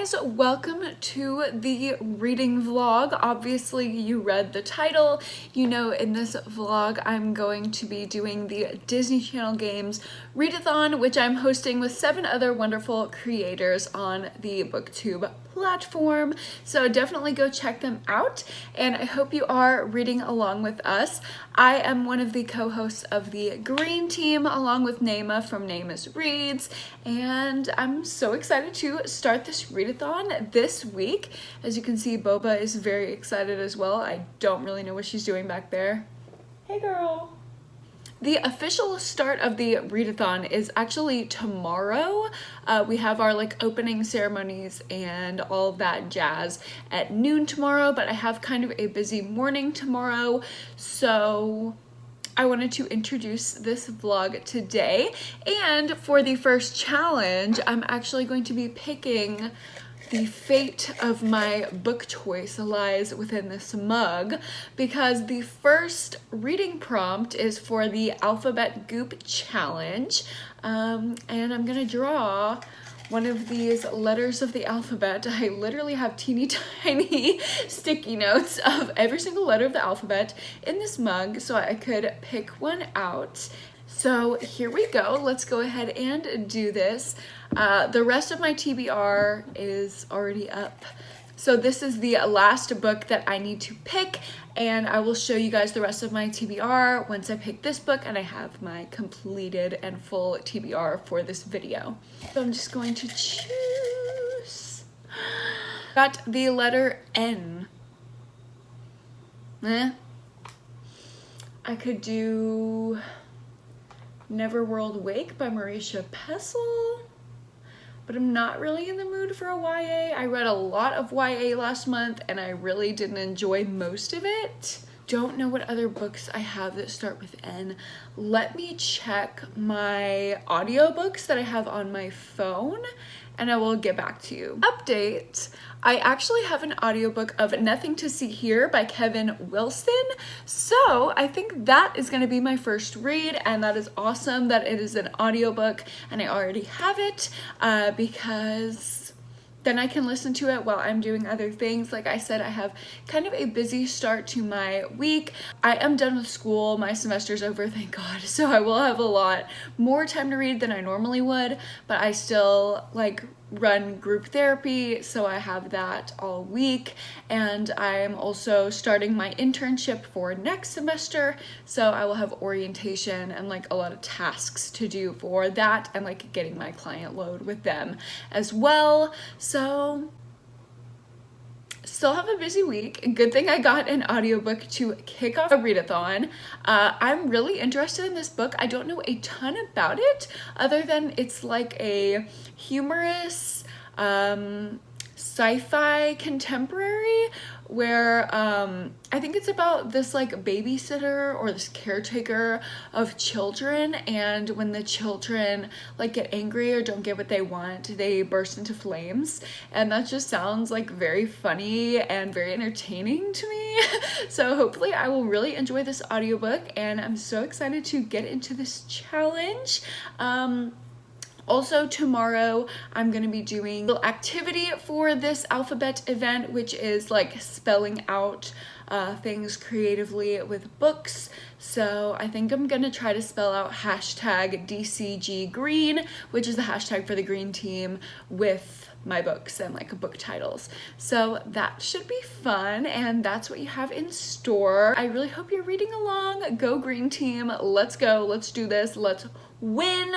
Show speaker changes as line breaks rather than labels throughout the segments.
guys, welcome to the reading vlog. Obviously you read the title. You know in this vlog I'm going to be doing the Disney Channel Games Readathon, which I'm hosting with 7 other wonderful creators on the BookTube platform. So definitely go check them out, and I hope you are reading along with us. I am one of the co-hosts of the Green Team along with Naima from Naima's Reads, and I'm so excited to start this readathon this week. As you can see, Boba is very excited as well. I don't really know what she's doing back there. Hey girl! The official start of the readathon is actually tomorrow. We have our opening ceremonies and all of that jazz at noon tomorrow, but I have kind of a busy morning tomorrow, so I wanted to introduce this vlog today. And for the first challenge, I'm actually going to be picking the fate of my book choice lies within this mug, because the first reading prompt is for the Alphabet Goop Challenge, and I'm gonna draw one of these letters of the alphabet. I literally have teeny tiny sticky notes of every single letter of the alphabet in this mug so I could pick one out. So here we go. Let's go ahead and do this. The rest of my TBR is already up. So this is the last book that I need to pick, and I will show you guys the rest of my TBR once I pick this book and I have my completed and full TBR for this video. So I'm just going to choose. Got the letter N. I could do Neverworld Wake by Marisha Pessl, but I'm not really in the mood for a YA. I read a lot of YA last month and I really didn't enjoy most of it. Don't know what other books I have that start with N. Let me check my audiobooks that I have on my phone and I will get back to you. Update. I actually have an audiobook of Nothing to See Here by Kevin Wilson. So I think that is gonna be my first read, and that is awesome that it is an audiobook and I already have it, because then I can listen to it while I'm doing other things. Like I said, I have kind of a busy start to my week. I am done with school. My semester's over, thank God. So I will have a lot more time to read than I normally would, but I still run group therapy, so I have that all week, and I'm also starting my internship for next semester, so I will have orientation and a lot of tasks to do for that, and getting my client load with them as well. So still have a busy week. Good thing I got an audiobook to kick off a readathon. I'm really interested in this book. I don't know a ton about it other than it's a humorous sci-fi contemporary where I think it's about this babysitter or this caretaker of children, and when the children get angry or don't get what they want, they burst into flames, and that just sounds very funny and very entertaining to me. So hopefully I will really enjoy this audiobook, and I'm so excited to get into this challenge. Also tomorrow I'm going to be doing a little activity for this alphabet event, which is spelling out things creatively with books. So I think I'm going to try to spell out hashtag DCGgreen, which is the hashtag for the Green Team, with my books and book titles. So that should be fun, and that's what you have in store. I really hope you're reading along. Go Green Team. Let's go. Let's do this. Let's win.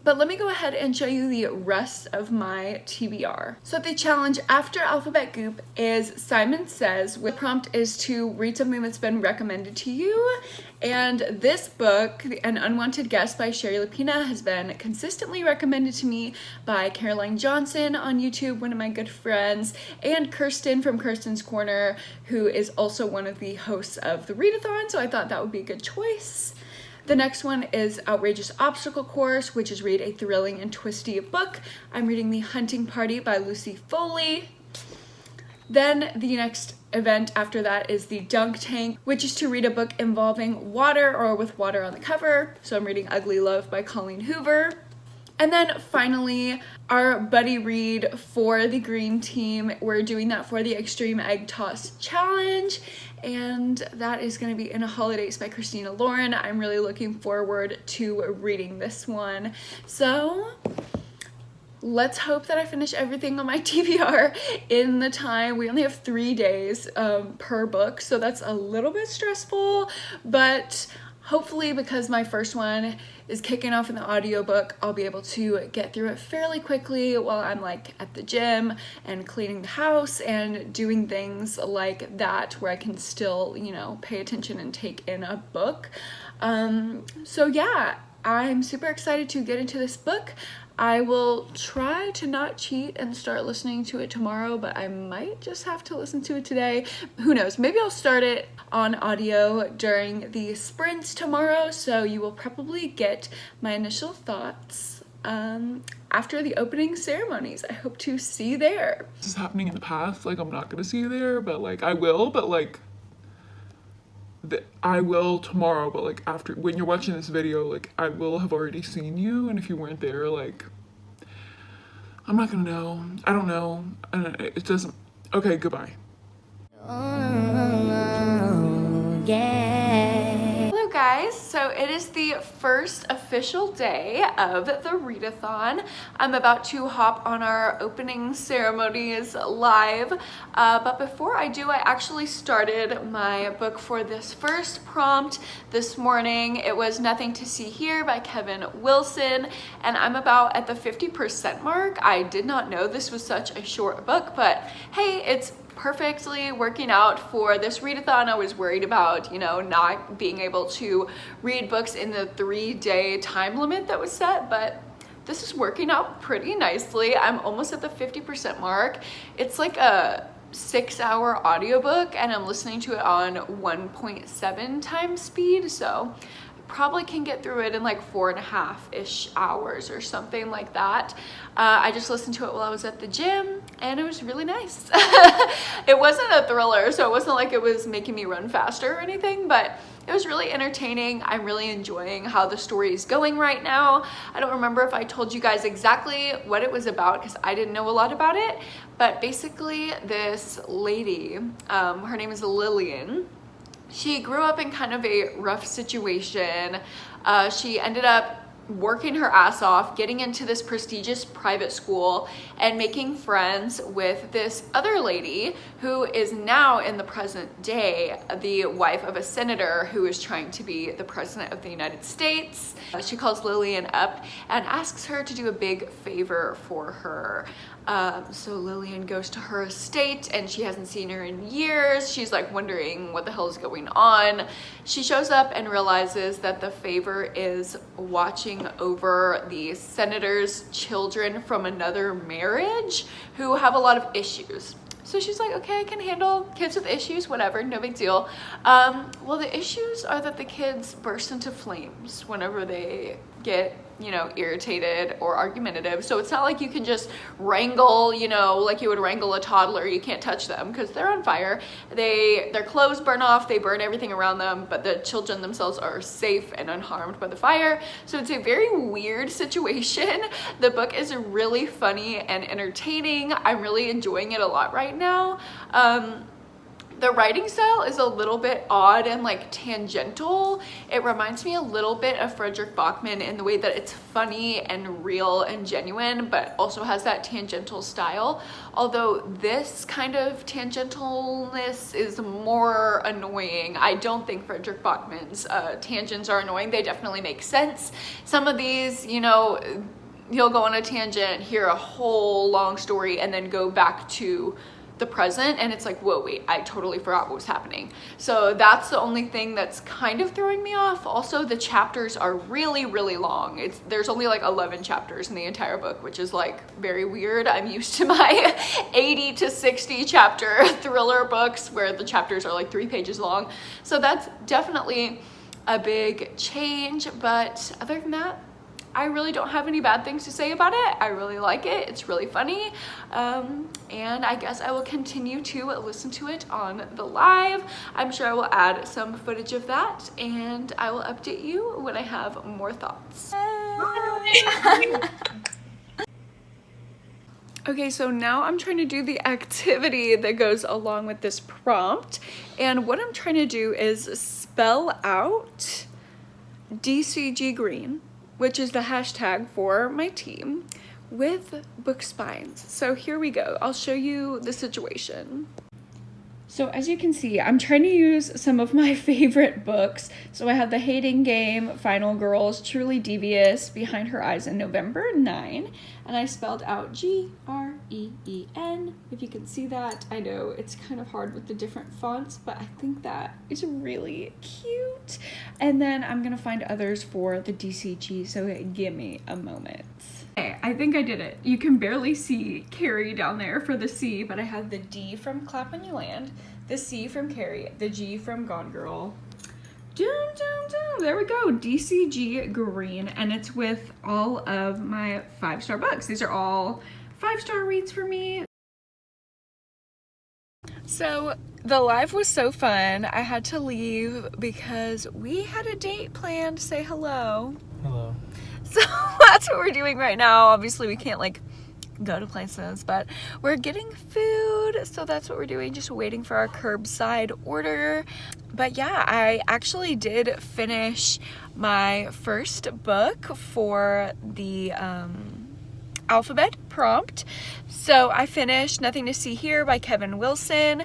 But let me go ahead and show you the rest of my TBR. So the challenge after Alphabet Goop is Simon Says. The prompt is to read something that's been recommended to you. And this book, An Unwanted Guest by Sherry Lapina, has been consistently recommended to me by Caroline Johnson on YouTube, one of my good friends, and Kirsten from Kirsten's Corner, who is also one of the hosts of the Readathon, so I thought that would be a good choice. The next one is Outrageous Obstacle Course, which is read a thrilling and twisty book. I'm reading The Hunting Party by Lucy Foley. Then the next event after that is the Dunk Tank, which is to read a book involving water or with water on the cover. So I'm reading Ugly Love by Colleen Hoover. And then finally, our buddy read for the green team. We're doing that for the Extreme Egg Toss Challenge, and that is going to be in a Holidays by Christina Lauren. I'm really looking forward to reading this one. So let's hope that I finish everything on my TBR in the time. We only have 3 days per book, so that's a little bit stressful, but hopefully, because my first one is kicking off in the audiobook, I'll be able to get through it fairly quickly while I'm like at the gym and cleaning the house and doing things like that where I can still, you know, pay attention and take in a book. So yeah, I'm super excited to get into this book. I will try to not cheat and start listening to it tomorrow, but I might just have to listen to it today. Who knows? Maybe I'll start it on audio during the sprints tomorrow, so you will probably get my initial thoughts after the opening ceremonies. I hope to see you there.
This is happening in the past. Like, I'm not gonna see you there, but like I will, but like I will tomorrow, but like after, when you're watching this video, like I will have already seen you, and if you weren't there, like I'm not gonna know. I don't know. It doesn't. Okay, goodbye.
Hello guys, so it is the first official day of the Readathon. I'm about to hop on our opening ceremonies live, but before I do, I actually started my book for this first prompt this morning. It was Nothing to See Here by Kevin Wilson, and I'm about at the 50% mark. I did not know this was such a short book, but hey, it's perfectly working out for this readathon. I was worried about, you know, not being able to read books in the 3-day time limit that was set, but this is working out pretty nicely. I'm almost at the 50% mark. It's like a 6-hour audiobook, and I'm listening to it on 1.7 times speed, so probably can get through it in like 4.5-ish hours or something like that. I just listened to it while I was at the gym, and it was really nice. It wasn't a thriller, so it wasn't like it was making me run faster or anything, but it was really entertaining. I'm really enjoying how the story is going right now. I don't remember if I told you guys exactly what it was about because I didn't know a lot about it, but basically this lady, her name is Lillian. She grew up in kind of a rough situation. She ended up working her ass off, getting into this prestigious private school and making friends with this other lady who is now in the present day the wife of a senator who is trying to be the president of the United States. She calls Lillian up and asks her to do a big favor for her. So Lillian goes to her estate and she hasn't seen her in years. She's like wondering what the hell is going on. She shows up and realizes that the favor is watching over the senator's children from another marriage who have a lot of issues. So she's like, okay, I can handle kids with issues, whatever, no big deal. Well, the issues are that the kids burst into flames whenever they get, you know, irritated or argumentative. So it's not like you can just wrangle, you know, like you would wrangle a toddler. You can't touch them because they're on fire. Their clothes burn off, they burn everything around them, but the children themselves are safe and unharmed by the fire. So it's a very weird situation. The book is really funny and entertaining. I'm really enjoying it a lot right now. The writing style is a little bit odd and like tangential. It reminds me a little bit of Frederick Bachman in the way that it's funny and real and genuine, but also has that tangential style. Although this kind of tangentialness is more annoying. I don't think Frederick Bachman's tangents are annoying. They definitely make sense. Some of these, you know, he'll go on a tangent, hear a whole long story, and then go back to the present, and it's like, whoa, wait, I totally forgot what was happening. So that's the only thing that's kind of throwing me off. Also, the chapters are really, really long. There's only like 11 chapters in the entire book, which is like very weird. I'm used to my 80 to 60 chapter thriller books where the chapters are like 3 pages long. So that's definitely a big change, but other than that, I really don't have any bad things to say about it. I really like it. It's really funny. And I guess I will continue to listen to it on the live. I'm sure I will add some footage of that, and I will update you when I have more thoughts. Okay, so now I'm trying to do the activity that goes along with this prompt. And what I'm trying to do is spell out DCG Green, which is the hashtag for my team, with book spines. So here we go. I'll show you the situation. So as you can see, I'm trying to use some of my favorite books. So I have The Hating Game, Final Girls, Truly Devious, Behind Her Eyes, and November 9. And I spelled out Green. If you can see that, I know it's kind of hard with the different fonts, but I think that is really cute. And then I'm gonna find others for the DCG, so give me a moment. Okay, I think I did it. You can barely see Carrie down there for the C, but I have the D from Clap When You Land, the C from Carrie, the G from Gone Girl. Dun, dun, dun. There we go, DCG Green, and it's with all of my 5-star books. These are all 5-star reads for me. So the live was so fun. I had to leave because we had a date planned. Say hello.
Hello.
So that's what we're doing right now. Obviously we can't like go to places, but we're getting food, so that's what we're doing, just waiting for our curbside order. But yeah, I actually did finish my first book for the alphabet prompt. So I finished Nothing to See Here by Kevin Wilson.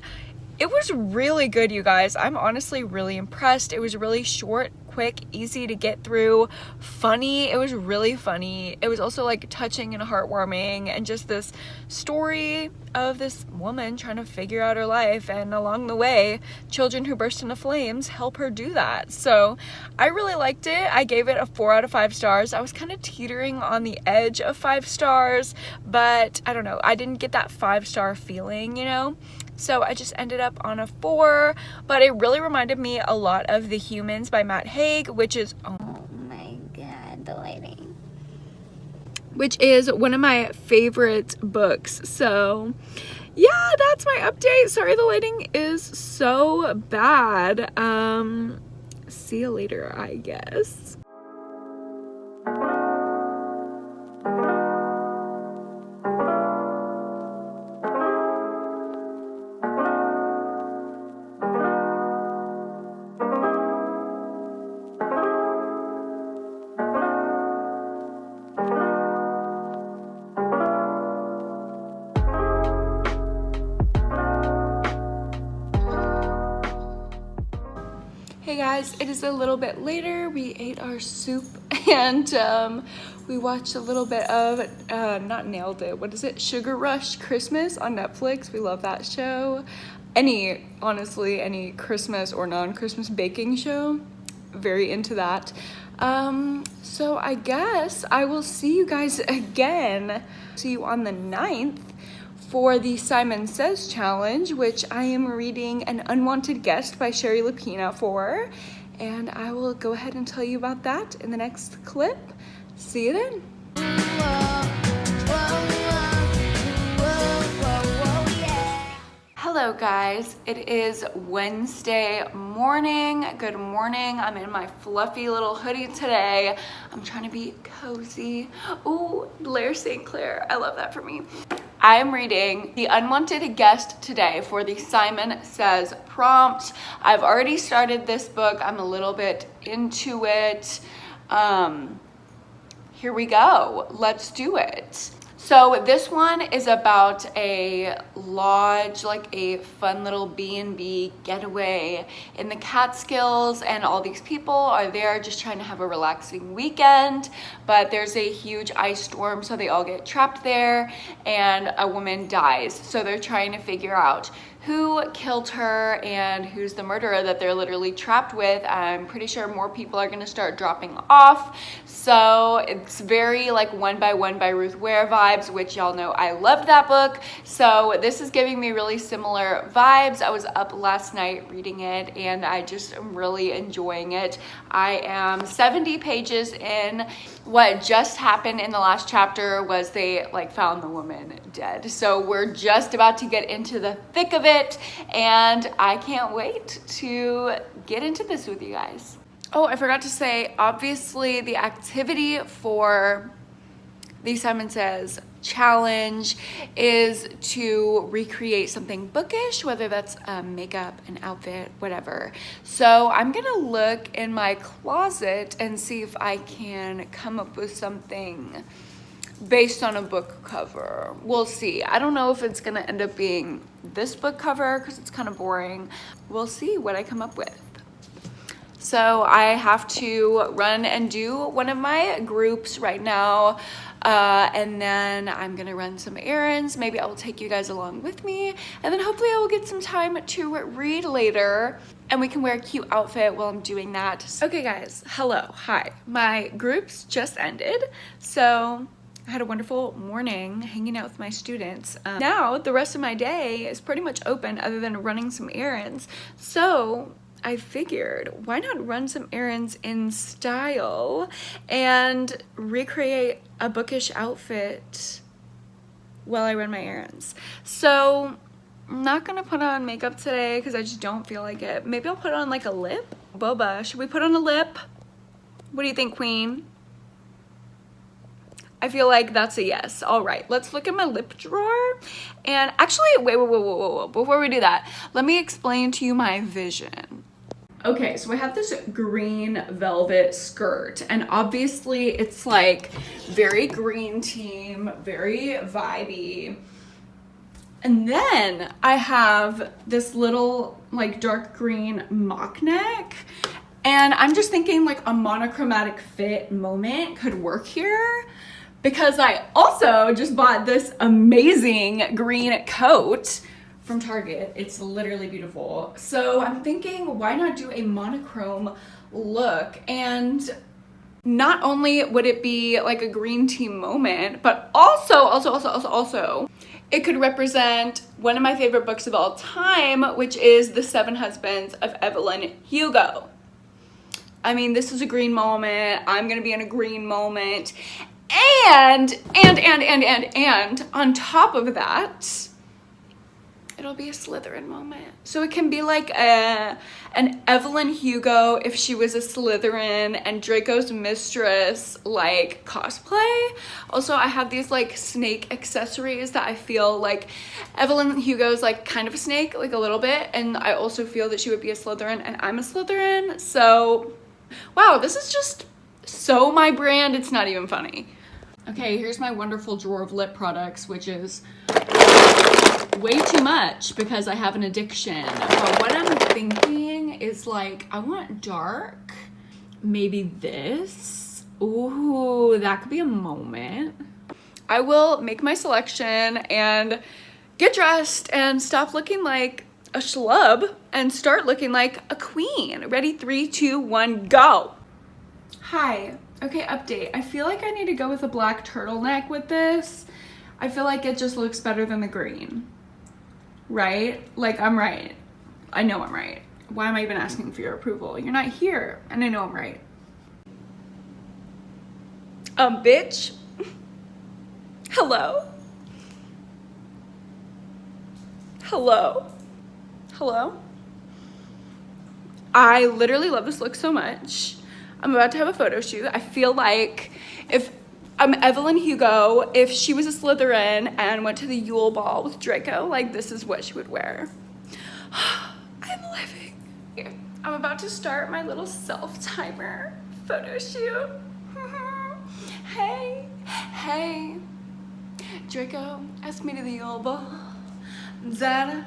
It was really good, you guys. I'm honestly really impressed. It was really short, quick, easy to get through, funny. It was really funny. It was also like touching and heartwarming, and just this story of this woman trying to figure out her life, and along the way, children who burst into flames help her do that. So I really liked it. I gave it a 4 out of 5 stars. I was kind of teetering on the edge of 5 stars, but I don't know. I didn't get that 5-star feeling, you know? So I just ended up on a 4, but it really reminded me a lot of The Humans by Matt Haig, which is, oh my god, the lighting, which is one of my favorite books. So yeah, that's my update. Sorry the lighting is so bad. See you later, I guess. Hey guys, it is a little bit later. We ate our soup and we watched a little bit of, not Nailed It, what is it? Sugar Rush Christmas on Netflix. We love that show. Honestly, any Christmas or non-Christmas baking show, very into that. So I guess I will see you guys again. See you on the 9th. For the Simon Says challenge, which I am reading An Unwanted Guest by Sherry Lapina for, and I will go ahead and tell you about that in the next clip. See you then. Hello guys, it is Wednesday morning. Good morning. I'm in my fluffy little hoodie today. I'm trying to be cozy. Ooh, Blair St. Clair, I love that for me. I'm reading The Unwanted Guest today for the Simon Says prompt. I've already started this book. I'm a little bit into it. Here we go. Let's do it. So this one is about a lodge, like a fun little B&B getaway in the Catskills, and all these people are there just trying to have a relaxing weekend, but there's a huge ice storm, so they all get trapped there, and a woman dies. So they're trying to figure out who killed her and who's the murderer that they're literally trapped with. I'm pretty sure more people are gonna start dropping off. So it's very like One by One by Ruth Ware vibes, which y'all know I loved that book. So this is giving me really similar vibes. I was up last night reading it and I just am really enjoying it. I am 70 pages in. what just happened in the last chapter was they like found the woman dead. So we're just about to get into the thick of it, and I can't wait to get into this with you guys. Oh, I forgot to say, obviously the activity for the Simon Says challenge is to recreate something bookish, whether that's makeup, an outfit, whatever. So I'm gonna look in my closet and see if I can come up with something based on a book cover. We'll see. I don't know if it's gonna end up being this book cover because it's kind of boring. We'll see what I come up with. So I have to run and do one of my groups right now. And then I'm gonna run some errands. Maybe I will take you guys along with me. And then hopefully I will get some time to read later and we can wear a cute outfit while I'm doing that. Okay guys, hello, hi. My groups just ended. So I had a wonderful morning hanging out with my students. Now the rest of my day is pretty much open other than running some errands. So I figured, why not run some errands in style and recreate a bookish outfit while I run my errands. So I'm not gonna put on makeup today because I just don't feel like it. Maybe I'll put on like a lip. Boba, should we put on a lip? What do you think, queen? I feel like that's a yes. All right, let's look at my lip drawer. And actually, wait. Before we do that, let me explain to you my vision. Okay, so I have this green velvet skirt, and obviously it's like very green team, very vibey. And then I have this little like dark green mock neck, and I'm just thinking like a monochromatic fit moment could work here because I also just bought this amazing green coat from Target. It's literally beautiful. So I'm thinking, why not do a monochrome look? And not only would it be like a green tea moment, but also, it could represent one of my favorite books of all time, which is The 7 Husbands of Evelyn Hugo. I mean, this is a green moment. I'm gonna be in a green moment. And on top of that, it'll be a Slytherin moment. So it can be like an Evelyn Hugo if she was a Slytherin and Draco's mistress like cosplay. Also, I have these like snake accessories that I feel like Evelyn Hugo's like kind of a snake, like a little bit. And I also feel that she would be a Slytherin and I'm a Slytherin. So, wow, this is just so my brand. It's not even funny. Okay, here's my wonderful drawer of lip products, which is way too much because I have an addiction. But what I'm thinking is like, I want dark, maybe this. Ooh, that could be a moment. I will make my selection and get dressed and stop looking like a schlub and start looking like a queen. Ready? 3, 2, 1, go. Hi. Okay, update. I feel like I need to go with a black turtleneck with this. I feel like it just looks better than the green. Right? Like, I'm right. I know I'm right. Why am I even asking for your approval? You're not here, and I know I'm right. Bitch. Hello? Hello? Hello? I literally love this look so much. I'm about to have a photo shoot. I feel like if I'm Evelyn Hugo, if she was a Slytherin and went to the Yule Ball with Draco, like this is what she would wear. I'm living. I'm about to start my little self-timer photo shoot. Hey. Draco, ask me to the Yule Ball. Zana.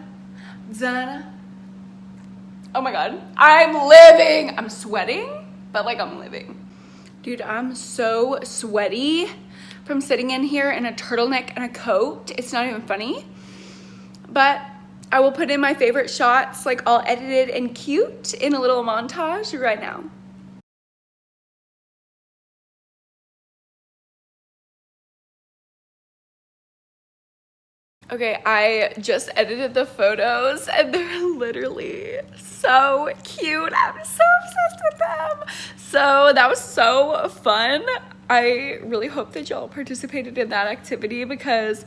Oh my God, I'm living. I'm sweating, but like I'm living. Dude, I'm so sweaty from sitting in here in a turtleneck and a coat. It's not even funny, but I will put in my favorite shots, like all edited and cute in a little montage right now. Okay, I just edited the photos and they're literally so cute. I'm so obsessed with them. So that was so fun. I really hope that y'all participated in that activity because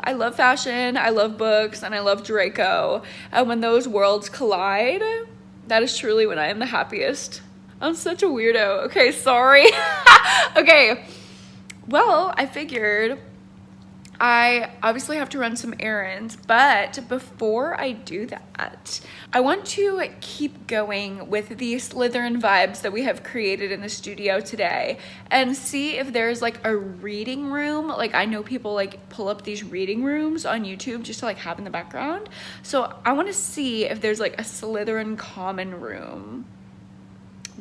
I love fashion, I love books, and I love Draco. And when those worlds collide, that is truly when I am the happiest. I'm such a weirdo. Okay, sorry. Okay, well, I figured I obviously have to run some errands, but before I do that, I want to keep going with the Slytherin vibes that we have created in the studio today and see if there's like a reading room. Like, I know people like pull up these reading rooms on YouTube just to like have in the background. So I want to see if there's like a Slytherin common room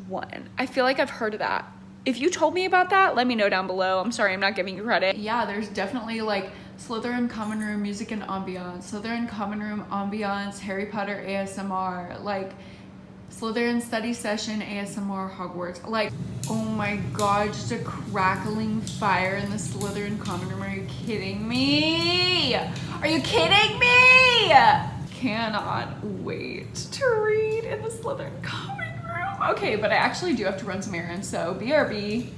one. I feel like I've heard of that. If you told me about that, let me know down below. I'm sorry, I'm not giving you credit. Yeah, there's definitely like Slytherin Common Room Music and Ambiance, Slytherin Common Room Ambiance, Harry Potter ASMR, like Slytherin Study Session ASMR Hogwarts. Like, oh my god, just a crackling fire in the Slytherin Common Room. Are you kidding me? Are you kidding me? Cannot wait to read in the Slytherin Common Room. Okay, but I actually do have to run some errands, so BRB.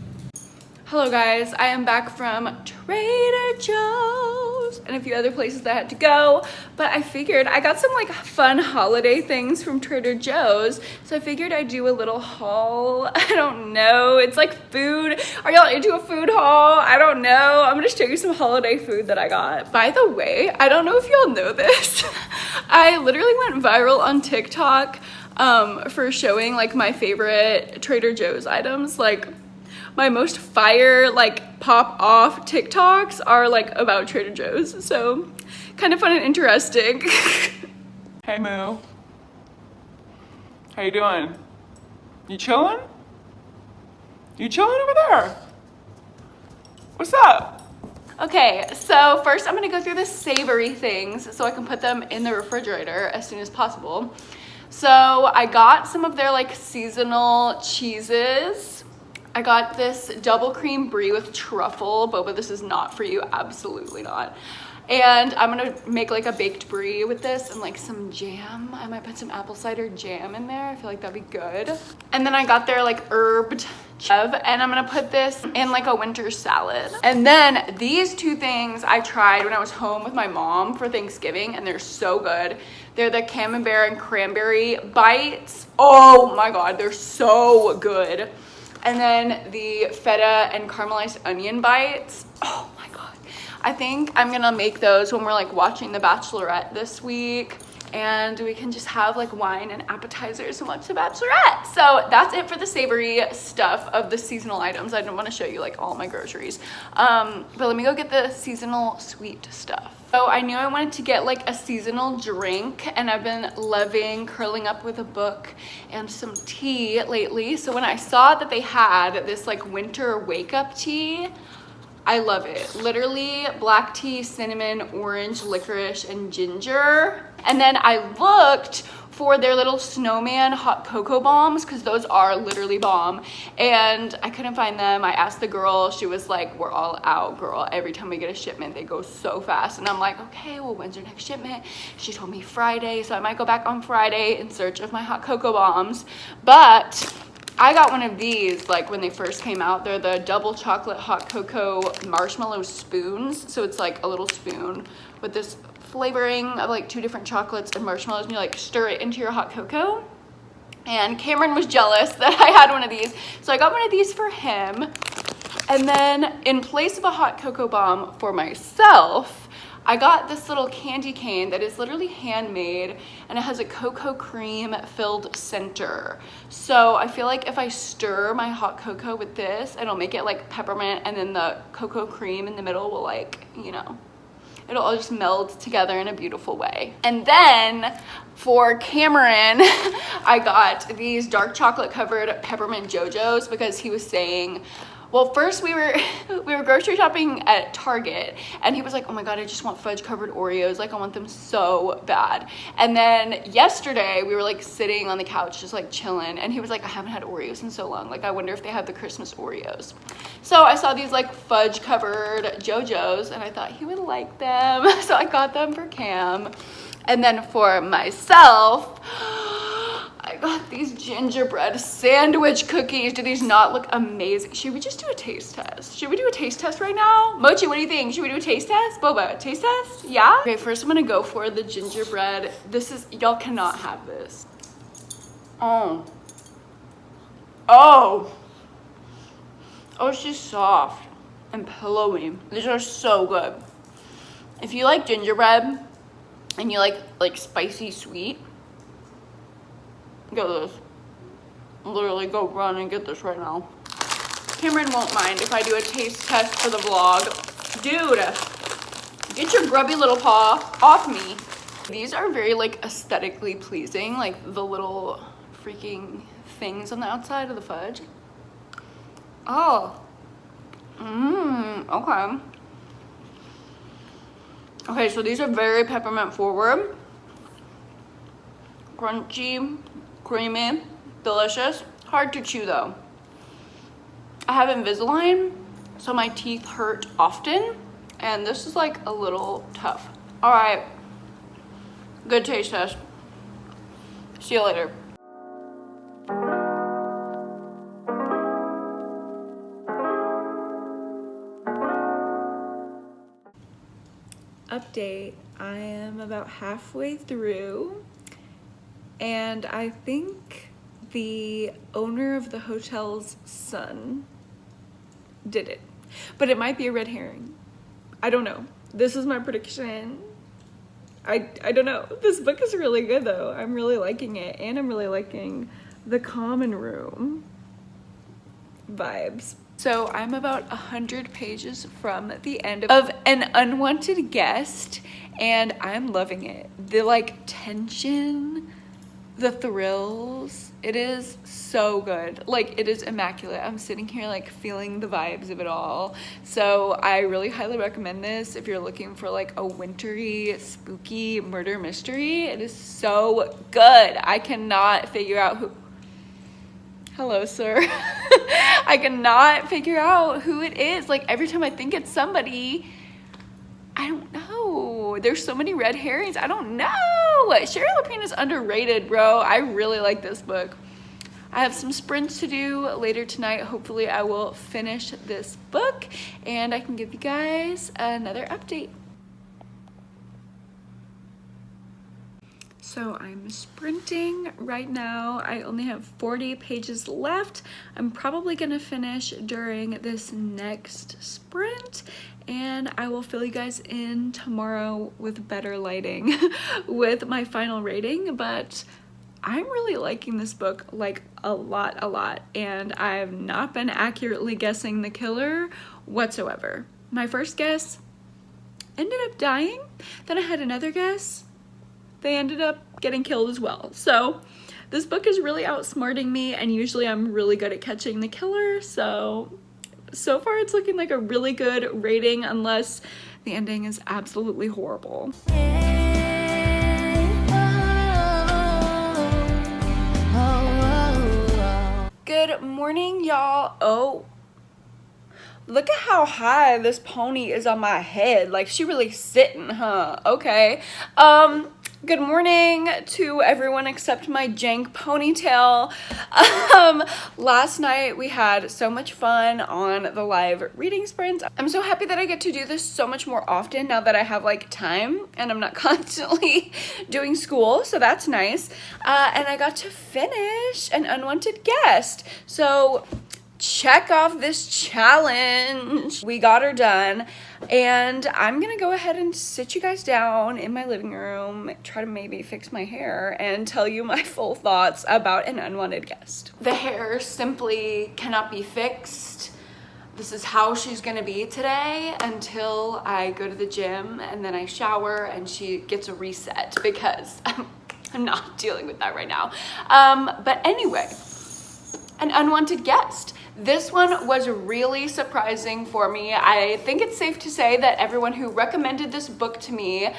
Hello guys, I am back from Trader Joe's and a few other places that I had to go, but I figured I got some like fun holiday things from Trader Joe's, so I figured I'd do a little haul. I don't know, it's like food. Are y'all into a food haul? I don't know. I'm gonna show you some holiday food that I got. By the way, I don't know if y'all know this. I literally went viral on TikTok for showing like my favorite Trader Joe's items. Like, my most fire, like, pop off TikToks are like about Trader Joe's. So kind of fun and interesting.
Hey Moo. How you doing? You chilling? You chilling over there? What's up?
Okay, so first I'm gonna go through the savory things so I can put them in the refrigerator as soon as possible. So I got some of their like seasonal cheeses. I got this double cream brie with truffle. Boba, this is not for you, absolutely not. And I'm gonna make like a baked brie with this and like some jam. I might put some apple cider jam in there. I feel like that'd be good. And then I got their like herbed chev, and I'm gonna put this in like a winter salad. And then these two things I tried when I was home with my mom for Thanksgiving, and they're so good. They're the camembert and cranberry bites. Oh my god, they're so good. And then the feta and caramelized onion bites. Oh my god. I think I'm gonna make those when we're like watching The Bachelorette this week, and we can just have like wine and appetizers and watch The Bachelorette. So that's it for the savory stuff of the seasonal items. I didn't want to show you like all my groceries. But let me go get the seasonal sweet stuff. So I knew I wanted to get like a seasonal drink, and I've been loving curling up with a book and some tea lately. So when I saw that they had this like winter wake up tea, I love it. Literally black tea, cinnamon, orange, licorice, and ginger. And then I looked for their little snowman hot cocoa bombs because those are literally bomb, and I couldn't find them. I asked the girl, she was like, we're all out, girl. Every time we get a shipment, they go so fast. And I'm like, okay, well, when's your next shipment? She told me Friday, so I might go back on Friday in search of my hot cocoa bombs. But I got one of these like when they first came out. They're the double chocolate hot cocoa marshmallow spoons. So it's like a little spoon with this flavoring of like 2 different chocolates and marshmallows, and you like stir it into your hot cocoa. And Cameron was jealous that I had one of these, so I got one of these for him. And then in place of a hot cocoa bomb for myself, I got this little candy cane that is literally handmade, and it has a cocoa cream filled center. So I feel like if I stir my hot cocoa with this, it'll make it like peppermint, and then the cocoa cream in the middle will like, you know, it'll all just meld together in a beautiful way. And then for Cameron, I got these dark chocolate covered peppermint JoJo's because he was saying, well, first we were grocery shopping at Target, and he was like, oh my god, I just want fudge covered Oreos, like I want them so bad. And then yesterday we were like sitting on the couch just like chilling, and he was like, I haven't had Oreos in so long, like I wonder if they have the Christmas Oreos. So I saw these like fudge covered JoJo's, and I thought he would like them, so I got them for Cam. And then for myself, I got these gingerbread sandwich cookies. Do these not look amazing? Should we just do a taste test? Should we do a taste test right now? Mochi, what do you think? Should we do a taste test? Boba, taste test? Yeah? Okay, first I'm gonna go for the gingerbread. This is, y'all cannot have this. Oh. Oh. Oh, she's soft and pillowy. These are so good. If you like gingerbread and you like spicy sweet, get this. Literally go run and get this right now. Cameron won't mind if I do a taste test for the vlog. Dude, get your grubby little paw off me. These are very like aesthetically pleasing, like the little freaking things on the outside of the fudge. Oh. Okay. Okay, so these are very peppermint forward. Crunchy, creamy, delicious. Hard to chew though. I have Invisalign, so my teeth hurt often, and this is like a little tough. All right, good taste test. See you later. Update, I am about halfway through, and I think the owner of the hotel's son did it, but it might be a red herring. I don't know. This is my prediction. I don't know. This book is really good though. I'm really liking it, and I'm really liking the common room vibes. So I'm about 100 pages from the end of An Unwanted Guest, and I'm loving it. The like tension, the thrills, it is so good. Like, it is immaculate. I'm sitting here like feeling the vibes of it all. So I really highly recommend this if you're looking for like a wintry, spooky murder mystery. It is so good. I cannot figure out who... Hello, sir. I cannot figure out who it is. Like, every time I think it's somebody, I don't know. There's so many red herrings. I don't know. Sherry Lapine is underrated, bro. I really like this book. I have some sprints to do later tonight. Hopefully I will finish this book and I can give you guys another update. So I'm sprinting right now. I only have 40 pages left. I'm probably gonna finish during this next sprint, and I will fill you guys in tomorrow with better lighting with my final rating, but I'm really liking this book like a lot, and I've not been accurately guessing the killer whatsoever. My first guess ended up dying, then I had another guess. They ended up getting killed as well. So this book is really outsmarting me, and usually I'm really good at catching the killer. So far it's looking like a really good rating, unless the ending is absolutely horrible. Good morning, y'all. Oh, look at how high this pony is on my head. Like, she really sitting, huh? Okay. Good morning to everyone except my jank ponytail. Last night we had so much fun on the live reading sprints. I'm so happy that I get to do this so much more often now that I have like time and I'm not constantly doing school, so that's nice. And I got to finish An Unwanted Guest. So check off this challenge. We got her done, and I'm gonna go ahead and sit you guys down in my living room, try to maybe fix my hair, and tell you my full thoughts about An Unwanted Guest. The hair simply cannot be fixed. This is how she's gonna be today until I go to the gym and then I shower and she gets a reset, because I'm not dealing with that right now. But anyway, An Unwanted Guest. This one was really surprising for me. I think it's safe to say that everyone who recommended this book to me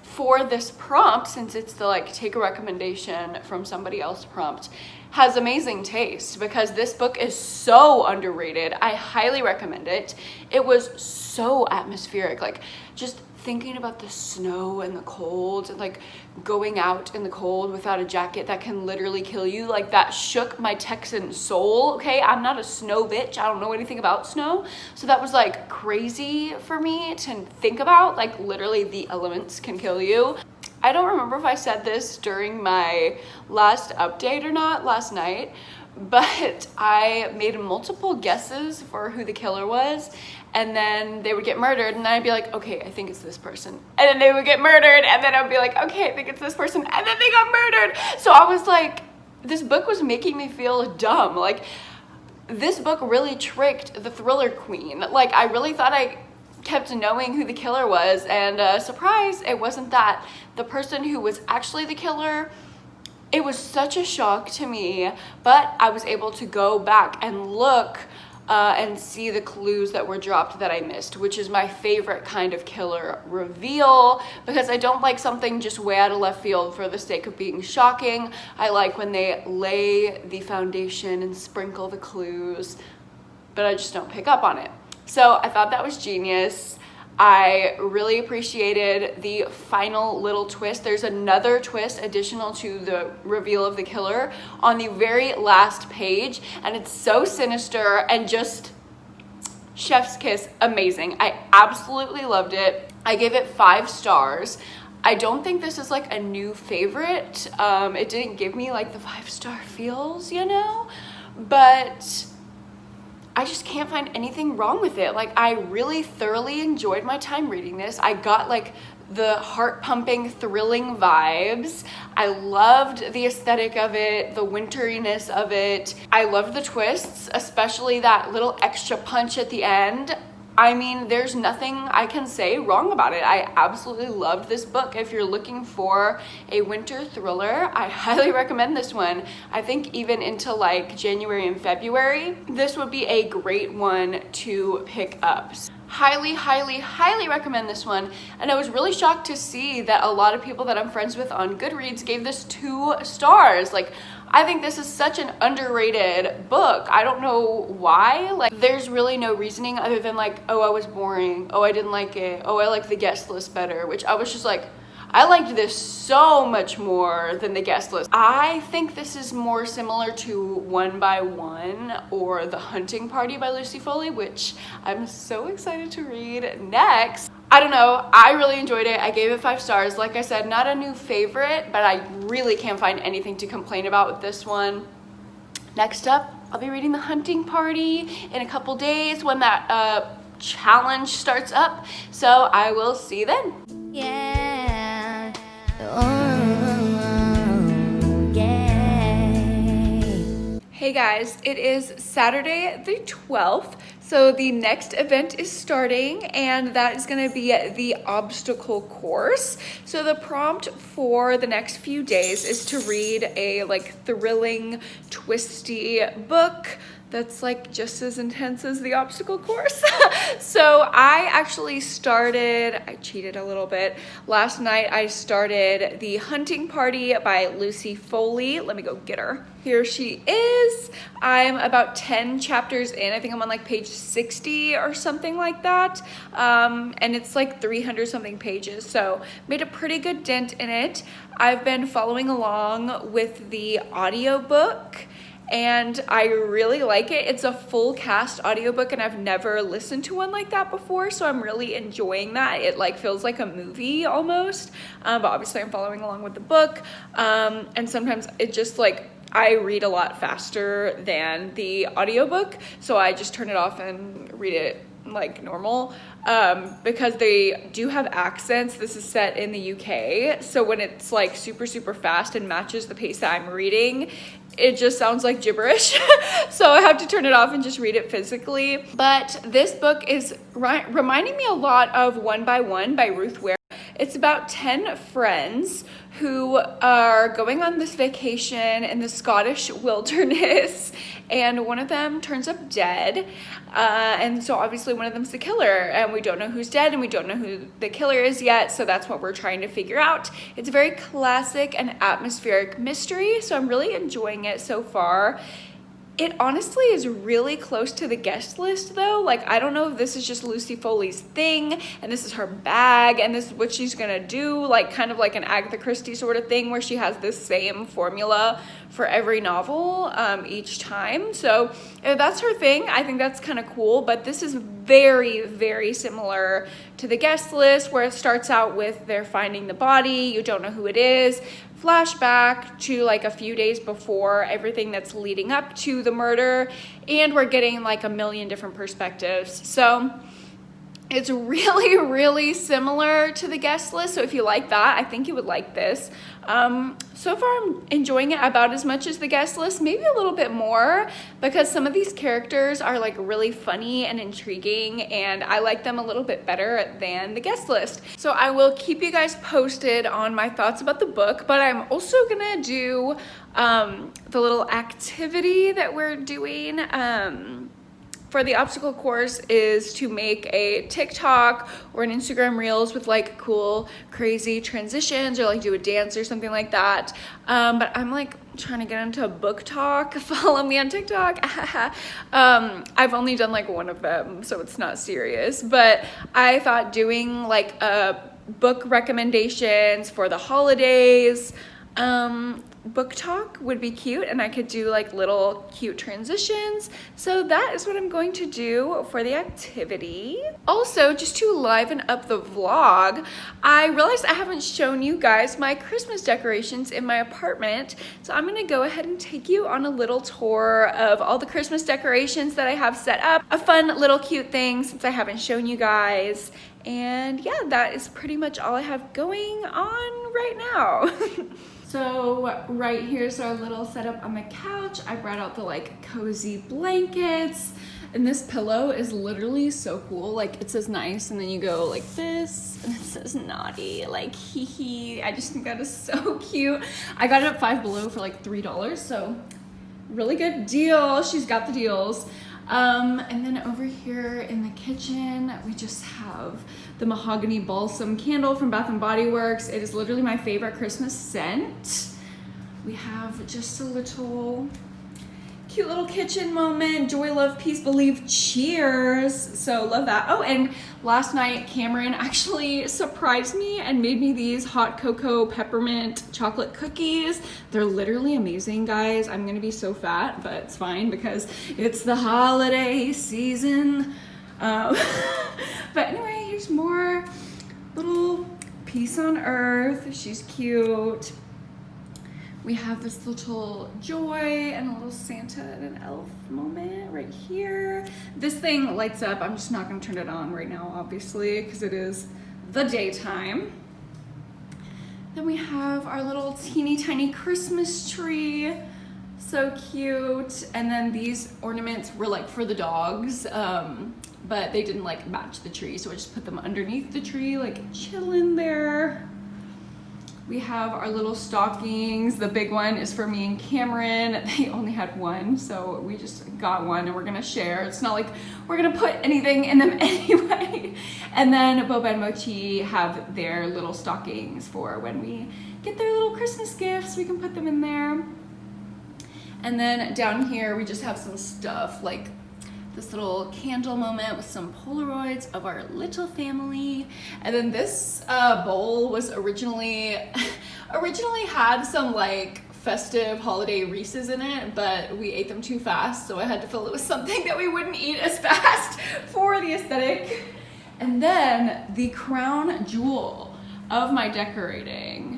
for this prompt, since it's the like take a recommendation from somebody else prompt, has amazing taste, because this book is so underrated. I highly recommend it. It was so atmospheric, like just thinking about the snow and the cold and like going out in the cold without a jacket that can literally kill you, like that shook my Texan soul. Okay, I'm not a snow bitch, I don't know anything about snow, so that was like crazy for me to think about, like literally the elements can kill you. I don't remember if I said this during my last update or not last night, but I made multiple guesses for who the killer was, and then they would get murdered, and then I'd be like, okay, I think it's this person. And then they would get murdered, and then I'd be like, okay, I think it's this person, and then they got murdered. So I was like, this book was making me feel dumb. Like, this book really tricked the thriller queen. Like, I really thought I kept knowing who the killer was, and surprise, it wasn't that. The person who was actually the killer, it was such a shock to me, but I was able to go back and look and see the clues that were dropped that I missed, which is my favorite kind of killer reveal, because I don't like something just way out of left field for the sake of being shocking. I like when they lay the foundation and sprinkle the clues, but I just don't pick up on it. So I thought that was genius. I really appreciated the final little twist. There's another twist additional to the reveal of the killer on the very last page, and it's so sinister and just chef's kiss amazing. I absolutely loved it. I gave it 5 stars. I don't think this is like a new favorite. It didn't give me like the 5-star feels, you know, but I just can't find anything wrong with it. Like, I really thoroughly enjoyed my time reading this. I got like the heart-pumping, thrilling vibes. I loved the aesthetic of it, the winteriness of it. I loved the twists, especially that little extra punch at the end. I mean, there's nothing I can say wrong about it. I absolutely loved this book. If you're looking for a winter thriller, I highly recommend this one. I think even into like January and February, this would be a great one to pick up. Highly, highly, highly recommend this one. And I was really shocked to see that a lot of people that I'm friends with on Goodreads gave this 2 stars. Like, I think this is such an underrated book. I don't know why. Like, there's really no reasoning other than like, oh, I was boring. Oh, I didn't like it. Oh, I like the guest list better, which I was just like, I liked this so much more than the guest list. I think this is more similar to One by One or The Hunting Party by Lucy Foley, which I'm so excited to read next. I don't know, I really enjoyed it. I gave it 5 stars. Like I said, not a new favorite, but I really can't find anything to complain about with this one. Next up, I'll be reading The Hunting Party in a couple days when that challenge starts up. So I will see you then.
Yeah. Yeah.
Hey guys, it is Saturday the 12th, so the next event is starting, and that is going to be the obstacle course. So the prompt for the next few days is to read a like thrilling, twisty book that's like just as intense as the obstacle course. So I actually I cheated a little bit. Last night I started The Hunting Party by Lucy Foley. Let me go get her. Here she is. I'm about 10 chapters in. I think I'm on like page 60 or something like that. And it's like 300 something pages. So made a pretty good dent in it. I've been following along with the audiobook, and I really like it. It's a full cast audiobook, and I've never listened to one like that before, so I'm really enjoying that. It like feels like a movie almost, but obviously I'm following along with the book, and sometimes it just like, I read a lot faster than the audiobook, so I just turn it off and read it like normal, because they do have accents. This is set in the UK, so when it's like super fast and matches the pace that I'm reading, it just sounds like gibberish. So I have to turn it off and just read it physically. But this book is reminding me a lot of One by One by Ruth Ware. It's about 10 friends who are going on this vacation in the Scottish wilderness, and one of them turns up dead, and so obviously one of them's the killer, and we don't know who's dead and we don't know who the killer is yet, so that's what we're trying to figure out. It's a very classic and atmospheric mystery, so I'm really enjoying it so far. It honestly is really close to the guest list though. Like, I don't know if this is just Lucy Foley's thing and this is her bag and this is what she's gonna do, like kind of like an Agatha Christie sort of thing where she has this same formula for every novel each time. So if that's her thing, I think that's kind of cool, but this is very, very similar to the guest list where it starts out with they're finding the body, you don't know who it is, flashback to like a few days before, everything that's leading up to the murder, and we're getting like a million different perspectives. So it's really, really similar to the guest list. So if you like that, I think you would like this. So far, I'm enjoying it about as much as the guest list, maybe a little bit more, because some of these characters are like really funny and intriguing, and I like them a little bit better than the guest list. So I will keep you guys posted on my thoughts about the book, but I'm also gonna do the little activity that we're doing for the obstacle course is to make a TikTok or an Instagram Reels with like cool, crazy transitions, or like do a dance or something like that. But I'm like trying to get into a book talk. Follow me on TikTok. I've only done like one of them, so it's not serious. But I thought doing like book recommendations for the holidays, book talk would be cute, and I could do like little cute transitions. So that is what I'm going to do for the activity. Also, just to liven up the vlog, I realized I haven't shown you guys my Christmas decorations in my apartment. So I'm gonna go ahead and take you on a little tour of all the Christmas decorations that I have set up. A fun little cute thing since I haven't shown you guys. And yeah, that is pretty much all I have going on right now. So right here's our little setup on the couch. I brought out the like cozy blankets, and this pillow is literally so cool. Like, it says nice, and then you go like this, and it says naughty, like hee hee. I just think that is so cute. I got it at Five Below for like $3, so really good deal. She's got the deals. And then over here in the kitchen, we just have the mahogany balsam candle from Bath & Body Works. It is literally my favorite Christmas scent. We have just a little cute little kitchen moment. Joy, love, peace, believe, cheers. So love that. Oh, and last night Cameron actually surprised me and made me these hot cocoa peppermint chocolate cookies. They're literally amazing, guys. I'm gonna be so fat, but it's fine because it's the holiday season. But anyway, here's more little peace on earth. She's cute. We have this little Joy and a little Santa and an elf moment right here. This thing lights up. I'm just not gonna turn it on right now, obviously, because it is the daytime. Then we have our little teeny tiny Christmas tree. So cute. And then these ornaments were like for the dogs, but they didn't like match the tree, so I just put them underneath the tree, like chilling there. We have our little stockings. The big one is for me and Cameron. They only had one, so we just got one and we're gonna share. It's not like we're gonna put anything in them anyway. And then Boba and Mochi have their little stockings for when we get their little Christmas gifts. We can put them in there. And then down here, we just have some stuff like this little candle moment with some Polaroids of our little family. And then this bowl was originally had some like festive holiday Reese's in it, but we ate them too fast, so I had to fill it with something that we wouldn't eat as fast for the aesthetic. And then the crown jewel of my decorating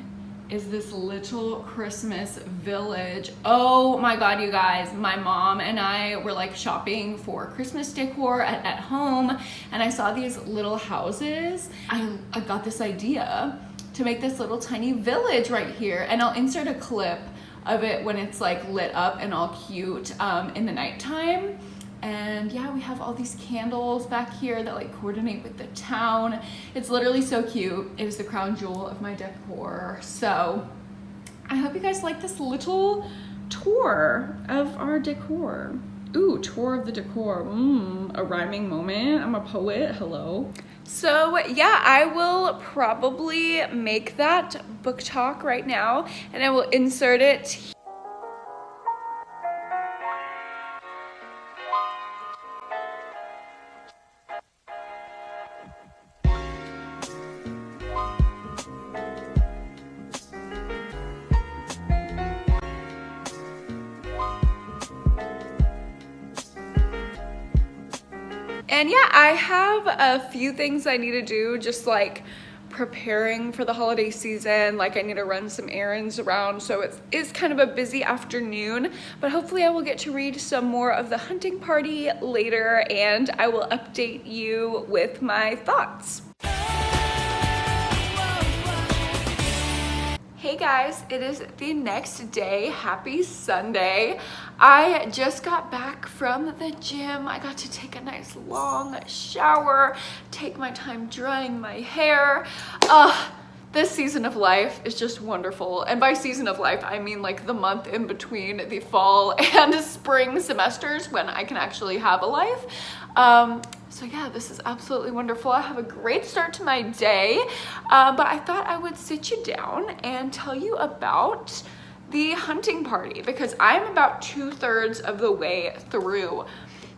is this little Christmas village. Oh my God, you guys, my mom and I were like shopping for Christmas decor at home, and I saw these little houses. I got this idea to make this little tiny village right here, and I'll insert a clip of it when it's like lit up and all cute in the nighttime. And yeah, we have all these candles back here that like coordinate with the town. It's literally so cute. It is the crown jewel of my decor. So I hope you guys like this little tour of our decor. Ooh, tour of the decor. A rhyming moment. I'm a poet. Hello. So yeah, I will probably make that book talk right now, and I will insert it And yeah, I have a few things I need to do, just like preparing for the holiday season. Like I need to run some errands around, so it is kind of a busy afternoon, but hopefully I will get to read some more of The Hunting Party later, and I will update you with my thoughts. Hey guys, it is the next day. Happy Sunday. I just got back from the gym. I got to take a nice long shower, take my time drying my hair. This season of life is just wonderful. And by season of life, I mean like the month in between the fall and spring semesters when I can actually have a life. So yeah, this is absolutely wonderful. I have a great start to my day, but I thought I would sit you down and tell you about The Hunting Party, because I'm about 2/3 of the way through.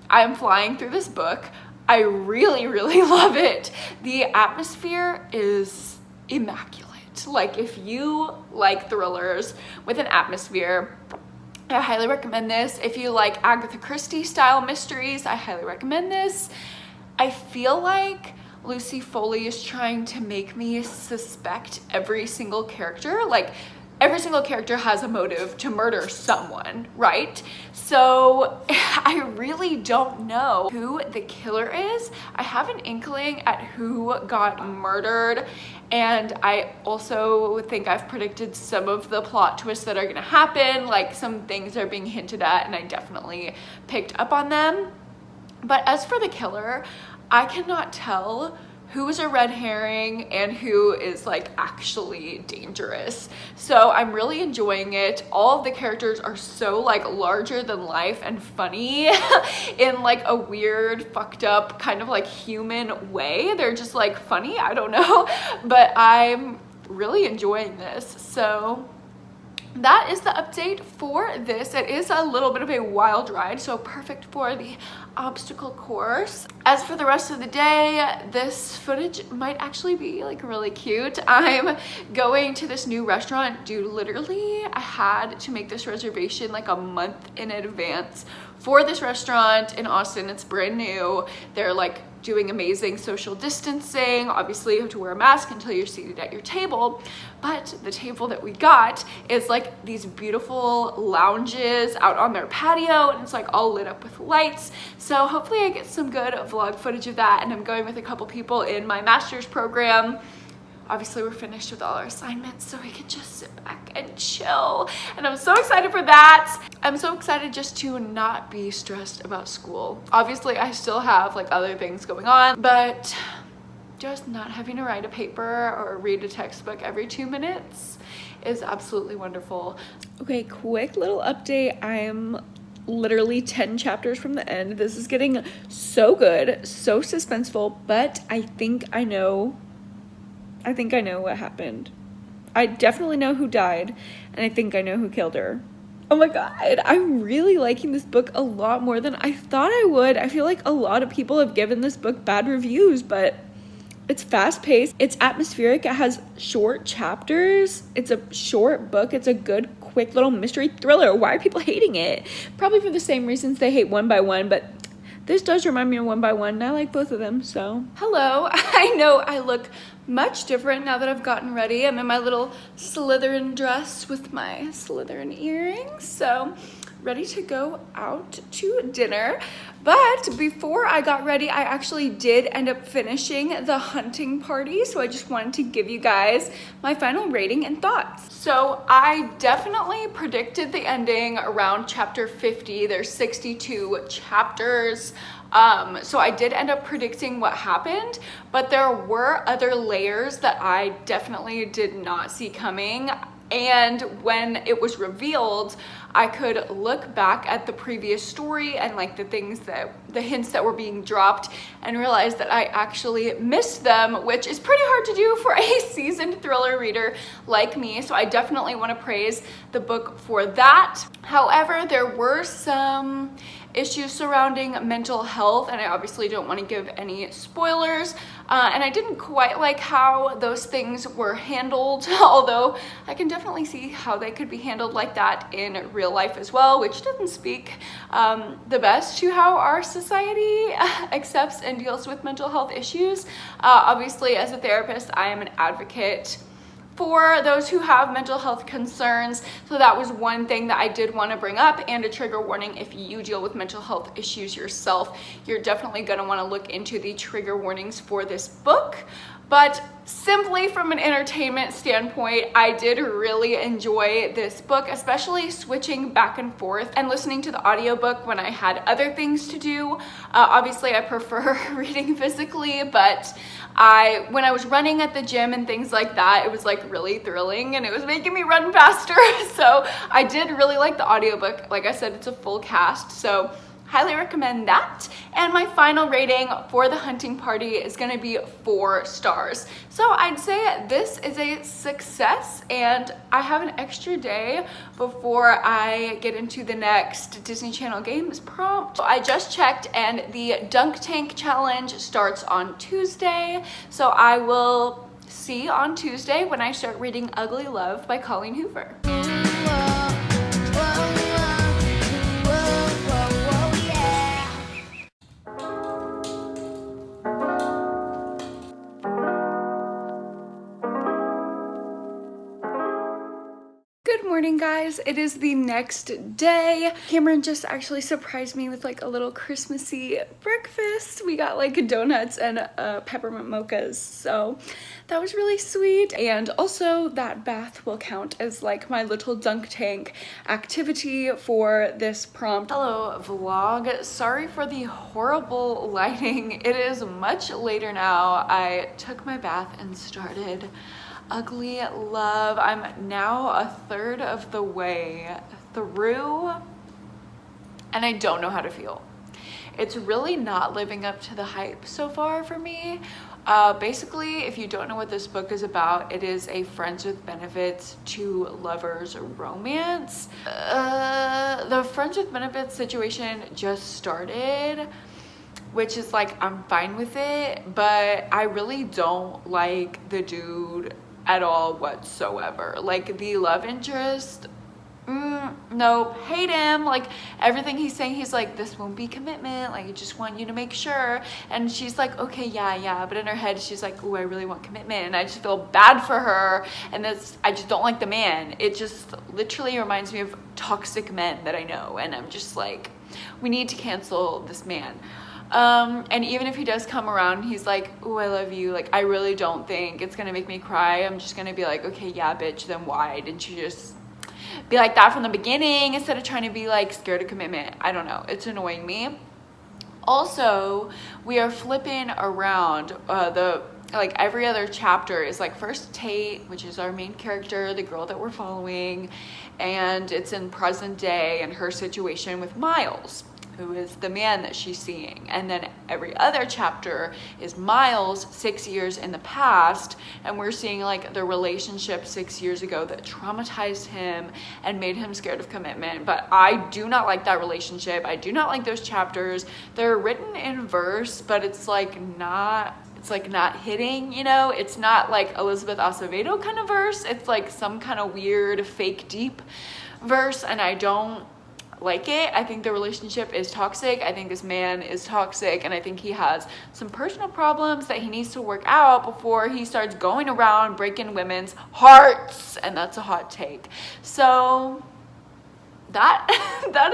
I'm flying through this book. I really, really love it. The atmosphere is immaculate. Like if you like thrillers with an atmosphere, I highly recommend this. If you like Agatha Christie style mysteries, I highly recommend this. I feel like Lucy Foley is trying to make me suspect every single character. Like every single character has a motive to murder someone, right? So I really don't know who the killer is. I have an inkling at who got murdered, and I also think I've predicted some of the plot twists that are gonna happen. Like some things are being hinted at, and I definitely picked up on them. But as for the killer, I cannot tell who is a red herring and who is like actually dangerous. So I'm really enjoying it. All of the characters are so like larger than life and funny in like a weird, fucked up kind of like human way. They're just like funny, I don't know, but I'm really enjoying this. So that is the update for this. It is a little bit of a wild ride, so perfect for the obstacle course. As for the rest of the day, this footage might actually be like really cute. I'm going to this new restaurant. Dude, literally I had to make this reservation like a month in advance for this restaurant in Austin. It's brand new. They're like doing amazing social distancing. Obviously you have to wear a mask until you're seated at your table, but the table that we got is like these beautiful lounges out on their patio, and it's like all lit up with lights. So hopefully I get some good vlog footage of that, and I'm going with a couple people in my master's program. Obviously we're finished with all our assignments, so we can just sit back and chill. And I'm so excited for that. I'm so excited just to not be stressed about school. Obviously I still have like other things going on, but just not having to write a paper or read a textbook every 2 minutes is absolutely wonderful. Okay, quick little update. I'm literally 10 chapters from the end. This is getting so good, so suspenseful, but I think I know what happened. I definitely know who died, and I think I know who killed her. Oh my god, I'm really liking this book a lot more than I thought I would. I feel like a lot of people have given this book bad reviews, but it's fast-paced, it's atmospheric, it has short chapters, it's a short book, it's a good, quick little mystery thriller. Why are people hating it? Probably for the same reasons they hate One by One, but this does remind me of One by One, and I like both of them, so. Hello, I know I look much different now that I've gotten ready. I'm in my little Slytherin dress with my Slytherin earrings, so ready to go out to dinner. But before I got ready, I actually did end up finishing The Hunting Party, so I just wanted to give you guys my final rating and thoughts. So I definitely predicted the ending around chapter 50. There's 62 chapters. So I did end up predicting what happened, but there were other layers that I definitely did not see coming. And when it was revealed, I could look back at the previous story and like the hints that were being dropped and realize that I actually missed them, which is pretty hard to do for a seasoned thriller reader like me. So I definitely want to praise the book for that. However, there were some issues surrounding mental health, and I obviously don't want to give any spoilers. And I didn't quite like how those things were handled, although I can definitely see how they could be handled like that in real life as well, which doesn't speak the best to how our society accepts and deals with mental health issues. Obviously, as a therapist, I am an advocate for those who have mental health concerns. So that was one thing that I did want to bring up, and a trigger warning: if you deal with mental health issues yourself, you're definitely going to want to look into the trigger warnings for this book. But simply from an entertainment standpoint, I did really enjoy this book, especially switching back and forth and listening to the audiobook when I had other things to do. Obviously, I prefer reading physically, but when I was running at the gym and things like that, it was like really thrilling and it was making me run faster. So I did really like the audiobook. Like I said, it's a full cast, so highly recommend that. And my final rating for The Hunting Party is going to be 4 stars. So I'd say this is a success, and I have an extra day before I get into the next Disney Channel Games prompt. So I just checked, and the Dunk Tank Challenge starts on Tuesday. So I will see you on Tuesday when I start reading Ugly Love by Colleen Hoover. Good morning, guys. It is the next day. Cameron just actually surprised me with like a little Christmassy breakfast. We got like donuts and peppermint mochas, so that was really sweet. And also that bath will count as like my little dunk tank activity for this prompt. Hello vlog, sorry for the horrible lighting. It is much later now. I took my bath and started Ugly Love. I'm now a third of the way through, and I don't know how to feel. It's really not living up to the hype so far for me. Basically, if you don't know what this book is about, it is a friends with benefits to lovers romance. The friends with benefits situation just started, which is like, I'm fine with it, but I really don't like the dude at all whatsoever. Like the love interest, nope, hate him. Like everything he's saying, he's like, this won't be commitment, like I just want you to make sure. And she's like, okay, yeah, but in her head she's like, oh, I really want commitment, and I just feel bad for her. And I just don't like the man. It just literally reminds me of toxic men that I know, and I'm just like, we need to cancel this man. And even if he does come around, he's like, oh, I love you, like I really don't think it's gonna make me cry. I'm just gonna be like, okay, yeah, bitch, then why didn't you just be like that from the beginning instead of trying to be like scared of commitment? I don't know, it's annoying me. Also, we are flipping around like every other chapter is like first Tate, which is our main character, the girl that we're following, and it's in present day and her situation with Miles, who is the man that she's seeing. And then every other chapter is Miles 6 years in the past, and we're seeing like the relationship 6 years ago that traumatized him and made him scared of commitment. But I do not like that relationship. I do not like those chapters. They're written in verse, but it's like not hitting, you know? It's not like Elizabeth Acevedo kind of verse. It's like some kind of weird fake deep verse, and I don't like it. I think the relationship is toxic. I think this man is toxic, and I think he has some personal problems that he needs to work out before he starts going around breaking women's hearts, and that's a hot take. So that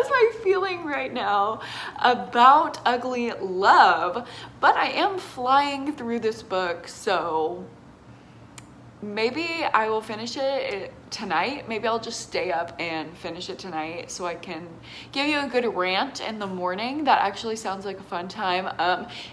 is my feeling right now about Ugly Love, but I am flying through this book, so maybe I will finish it tonight. Maybe I'll just stay up and finish it tonight so I can give you a good rant in the morning. That actually sounds like a fun time.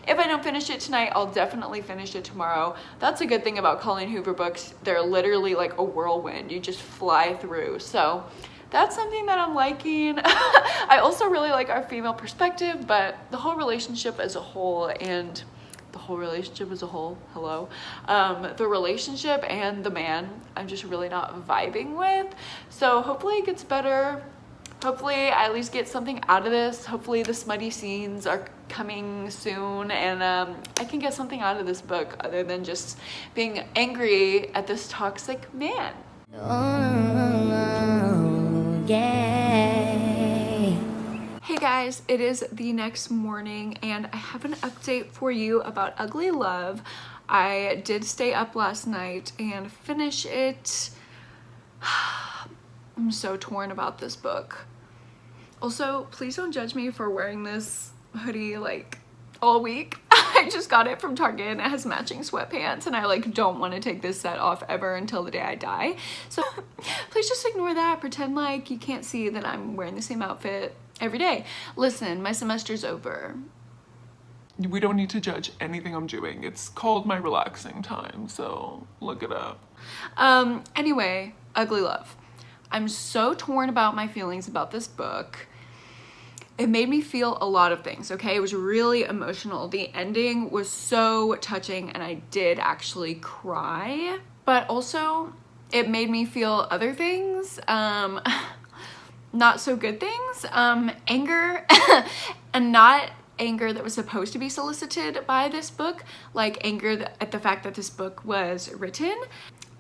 If I don't finish it tonight, I'll definitely finish it tomorrow. That's a good thing about Colleen Hoover books. They're literally like a whirlwind. You just fly through. So that's something that I'm liking. I also really like our female perspective, but the whole relationship as a whole and the relationship and the man, I'm just really not vibing with. So hopefully it gets better hopefully I at least get something out of this. Hopefully the smutty scenes are coming soon, and I can get something out of this book other than just being angry at this toxic man.
Oh, yeah.
Hey guys, it is the next morning and I have an update for you about Ugly Love. I did stay up last night and finish it. I'm so torn about this book. Also, please don't judge me for wearing this hoodie like all week. I just got it from Target and it has matching sweatpants and I like don't want to take this set off ever until the day I die. So please just ignore that. Pretend like you can't see that I'm wearing the same outfit every day. Listen, my semester's over.
We don't need to judge anything I'm doing. It's called my relaxing time, so look it up.
Anyway, Ugly Love. I'm so torn about my feelings about this book. It made me feel a lot of things, okay? It was really emotional. The ending was so touching and I did actually cry, but also it made me feel other things, not so good things, anger, and not anger that was supposed to be solicited by this book, like anger at the fact that this book was written.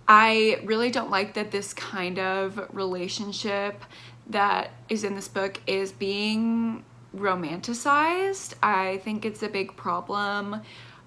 I really don't like that this kind of relationship that is in this book is being romanticized. I think it's a big problem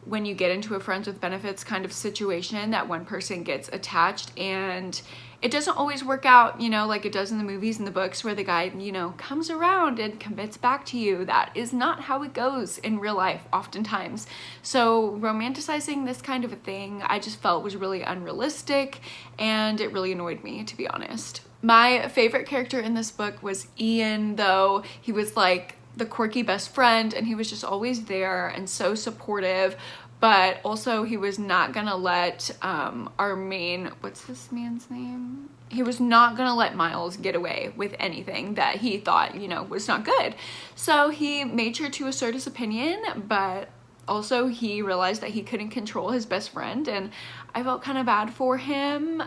when you get into a friends with benefits kind of situation that one person gets attached and it doesn't always work out, you know, like it does in the movies and the books where the guy, you know, comes around and commits back to you. That is not how it goes in real life oftentimes. So romanticizing this kind of a thing, I just felt was really unrealistic and it really annoyed me, to be honest. My favorite character in this book was Ian, though. He was like the quirky best friend and he was just always there and so supportive, but also he was not gonna let our main, what's this man's name? He was not gonna let Miles get away with anything that he thought, you know, was not good. So he made sure to assert his opinion, but also he realized that he couldn't control his best friend, and I felt kind of bad for him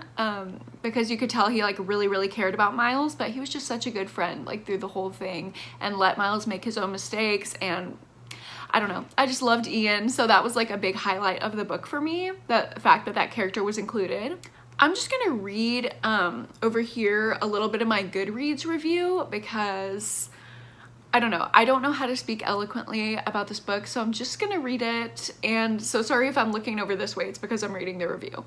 because you could tell he like really cared about Miles, but he was just such a good friend like through the whole thing and let Miles make his own mistakes. And I don't know, I just loved Ian, so that was like a big highlight of the book for me, the fact that that character was included. I'm just gonna read over here a little bit of my Goodreads review because I don't know how to speak eloquently about this book, so I'm just gonna read it, and so sorry if I'm looking over this way, it's because I'm reading the review.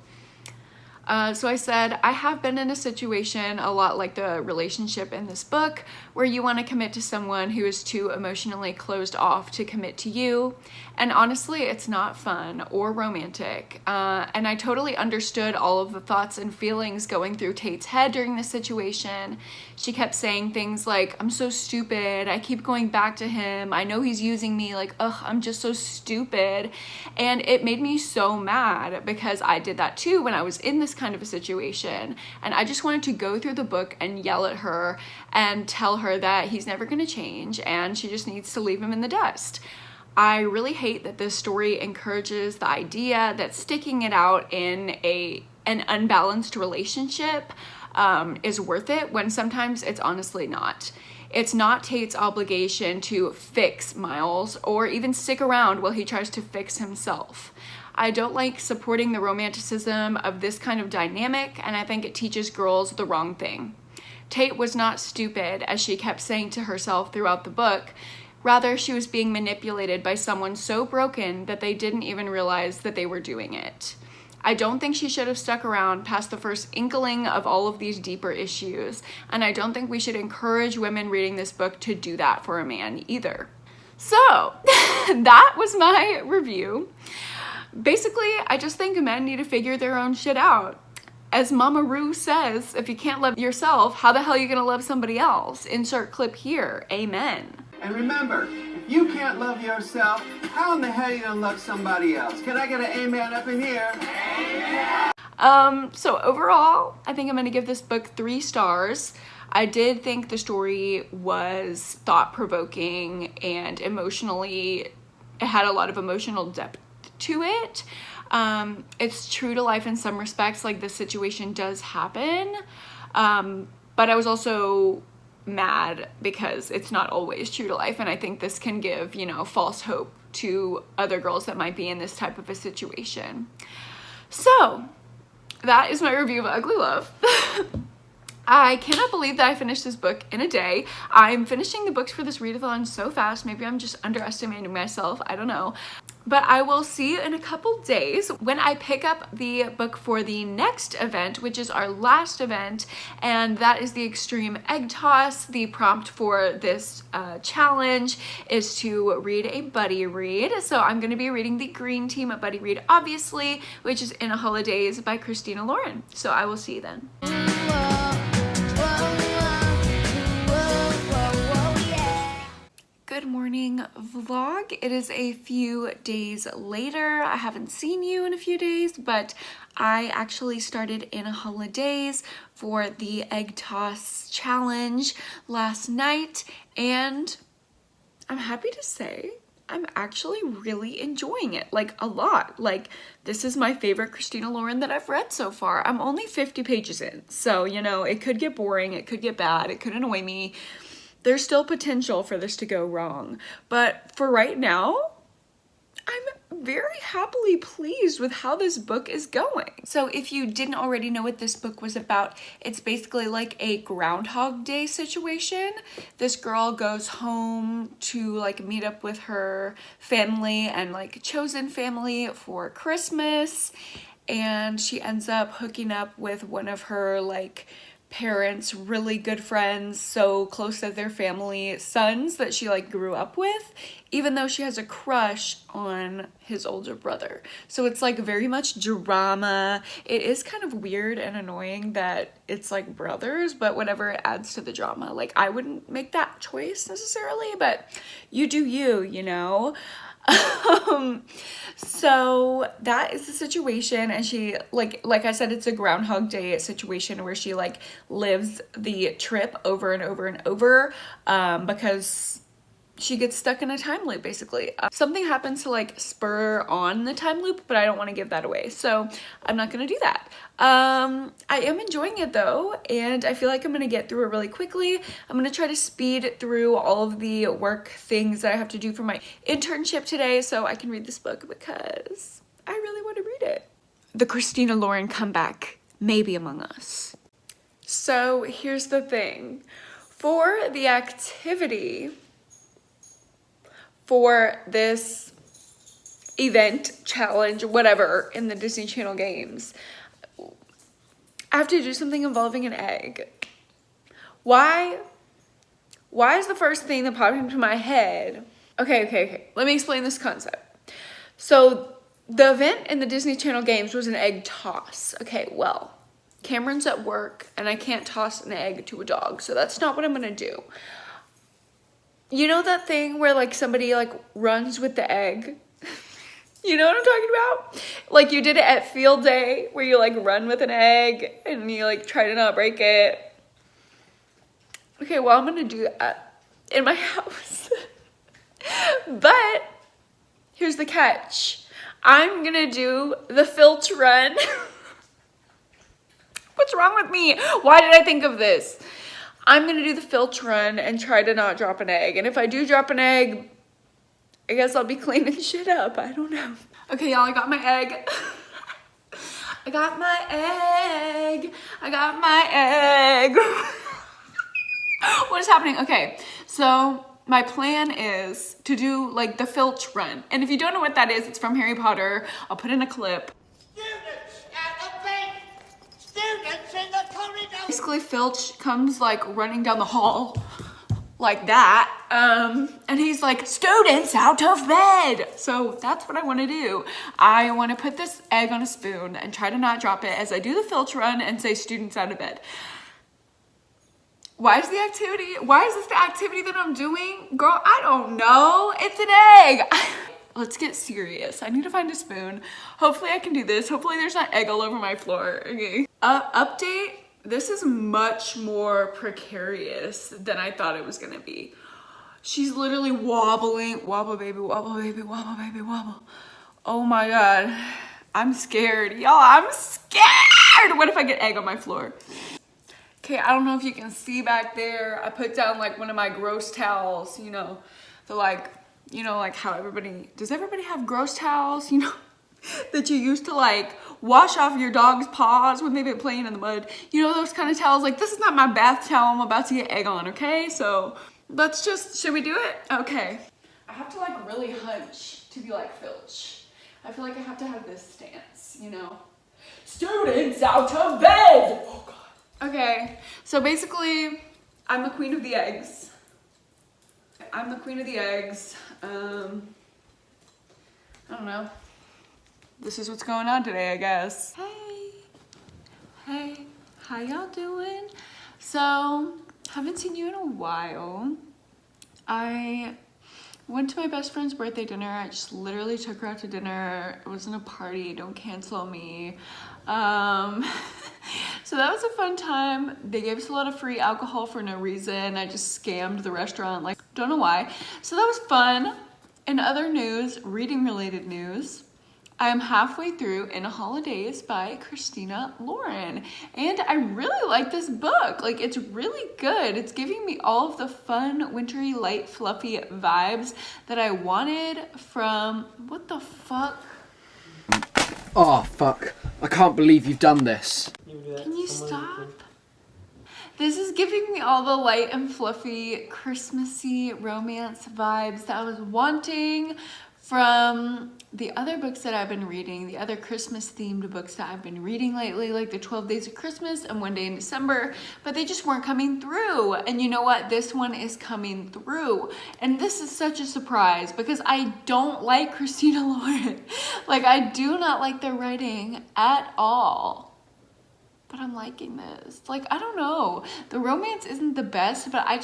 So I said, I have been in a situation a lot like the relationship in this book where you want to commit to someone who is too emotionally closed off to commit to you. And honestly, it's not fun or romantic. And I totally understood all of the thoughts and feelings going through Tate's head during this situation. She kept saying things like, I'm so stupid. I keep going back to him. I know he's using me. Like, ugh, I'm just so stupid. And it made me so mad because I did that too when I was in this kind of a situation, and I just wanted to go through the book and yell at her and tell her that he's never going to change and she just needs to leave him in the dust. I really hate that this story encourages the idea that sticking it out in an unbalanced relationship is worth it when sometimes it's honestly not. It's not Tate's obligation to fix Miles or even stick around while he tries to fix himself. I don't like supporting the romanticism of this kind of dynamic, and I think it teaches girls the wrong thing. Tate was not stupid, as she kept saying to herself throughout the book. Rather, she was being manipulated by someone so broken that they didn't even realize that they were doing it. I don't think she should have stuck around past the first inkling of all of these deeper issues, and I don't think we should encourage women reading this book to do that for a man either. So, that was my review. Basically, I just think men need to figure their own shit out. As Mama Roo says, if you can't love yourself, how the hell are you gonna love somebody else? Insert clip here. Amen.
And remember, if you can't love yourself, how in the hell are you gonna love somebody else? Can I get an amen up in here?
So overall, I think I'm gonna give this book 3 stars. I did think the story was thought-provoking and emotionally, it had a lot of emotional depth to it. It's true to life in some respects, like this situation does happen, but I was also mad because it's not always true to life, and I think this can give, you know, false hope to other girls that might be in this type of a situation. So that is my review of Ugly Love. I cannot believe that I finished this book in a day. I'm finishing the books for this readathon so fast. Maybe I'm just underestimating myself. I don't know. But I will see you in a couple days when I pick up the book for the next event, which is our last event, and that is the Extreme Egg Toss. The prompt for this challenge is to read a buddy read. So I'm going to be reading the Green Team Buddy Read, obviously, which is In a Holidays by Christina Lauren. So I will see you then. Good morning, vlog. It is a few days later. I haven't seen you in a few days, but I actually started In a Holidays for the egg toss challenge last night, and I'm happy to say I'm actually really enjoying it, like a lot. Like, this is my favorite Christina Lauren that I've read so far. I'm only 50 pages in, so, you know, it could get boring, it could get bad, it could annoy me. There's still potential for this to go wrong, but for right now, I'm very happily pleased with how this book is going. So if you didn't already know what this book was about, it's basically like a Groundhog Day situation. This girl goes home to like meet up with her family and like chosen family for Christmas, and she ends up hooking up with one of her like parents' really good friends, so close to their family, sons that she like grew up with, even though she has a crush on his older brother. So it's like very much drama. It is kind of weird and annoying that it's like brothers, but whatever, it adds to the drama. Like, I wouldn't make that choice necessarily, but you do you, you know? So that is the situation, and she like I said, it's a Groundhog Day situation where she like lives the trip over and over and over because she gets stuck in a time loop, basically. Something happens to like spur on the time loop, but I don't want to give that away, so I'm not gonna do that. I am enjoying it though, and I feel like I'm gonna get through it really quickly. I'm gonna try to speed through all of the work things that I have to do for my internship today so I can read this book because I really want to read it. The Christina Lauren comeback may be among us. So here's the thing. For the activity for this event, challenge, whatever, in the Disney Channel games, I have to do something involving an egg. Why is the first thing that popped into my head? Okay. Let me explain this concept. So the event in the Disney Channel games was an egg toss. Okay, well, Cameron's at work and I can't toss an egg to a dog, so that's not what I'm gonna do. You know that thing where like somebody like runs with the egg? You know what I'm talking about? Like, you did it at field day where you like run with an egg and you like try to not break it. Okay, well, I'm gonna do that in my house. But here's the catch. I'm gonna do the filch run. What's wrong with me? Why did I think of this? I'm gonna do the filch run and try to not drop an egg. And if I do drop an egg, I guess I'll be cleaning shit up. I don't know. Okay, y'all, I got my egg. I got my egg. I got my egg. What is happening? Okay, so my plan is to do like the filch run. And if you don't know what that is, it's from Harry Potter. I'll put in a clip.
Students at the bank! Students in the corridor!
Basically, Filch comes like running down the hall like that, and he's like, students out of bed. So that's what I want to do. I want to put this egg on a spoon and try to not drop it as I do the Filch run and say students out of bed. Why is this the activity that I'm doing? Girl, I don't know. It's an egg. Let's get serious. I need to find a spoon. Hopefully I can do this. Hopefully there's not egg all over my floor. Okay. Update. This is much more precarious than I thought it was gonna be. She's literally wobbling. Wobble, baby, wobble, baby, wobble, baby, wobble. Oh my God. I'm scared. Y'all, I'm scared. What if I get egg on my floor? Okay, I don't know if you can see back there. I put down like one of my gross towels, you know, the like, you know, like how does everybody have gross towels, you know, that you used to like wash off your dog's paws when they've been playing in the mud. You know, those kind of towels. Like, this is not my bath towel I'm about to get egg on, okay? So let's just, should we do it? Okay. I have to like really hunch to be like Filch. I feel like I have to have this stance, you know? Students out of bed! Oh God. Okay, so basically, I'm the queen of the eggs. I'm the queen of the eggs. I don't know. This is what's going on today, I guess. Hey, how y'all doing? So, haven't seen you in a while. I went to my best friend's birthday dinner. I just literally took her out to dinner. It wasn't a party, don't cancel me. So that was a fun time. They gave us a lot of free alcohol for no reason. I just scammed the restaurant, like, don't know why. So that was fun. In other news, reading related news, I am halfway through In a Holidays by Christina Lauren. And I really like this book. Like, it's really good. It's giving me all of the fun, wintry, light, fluffy vibes that I wanted from, what the fuck?
Oh, fuck. I can't believe you've done this.
Can you stop? This is giving me all the light and fluffy, Christmassy romance vibes that I was wanting from the other books that I've been reading, the other Christmas themed books that I've been reading lately, like the 12 Days of Christmas and One Day in December, but they just weren't coming through. And you know what? This one is coming through. And this is such a surprise because I don't like Christina Lauren. Like, I do not like their writing at all. But I'm liking this. Like, I don't know. The romance isn't the best, but I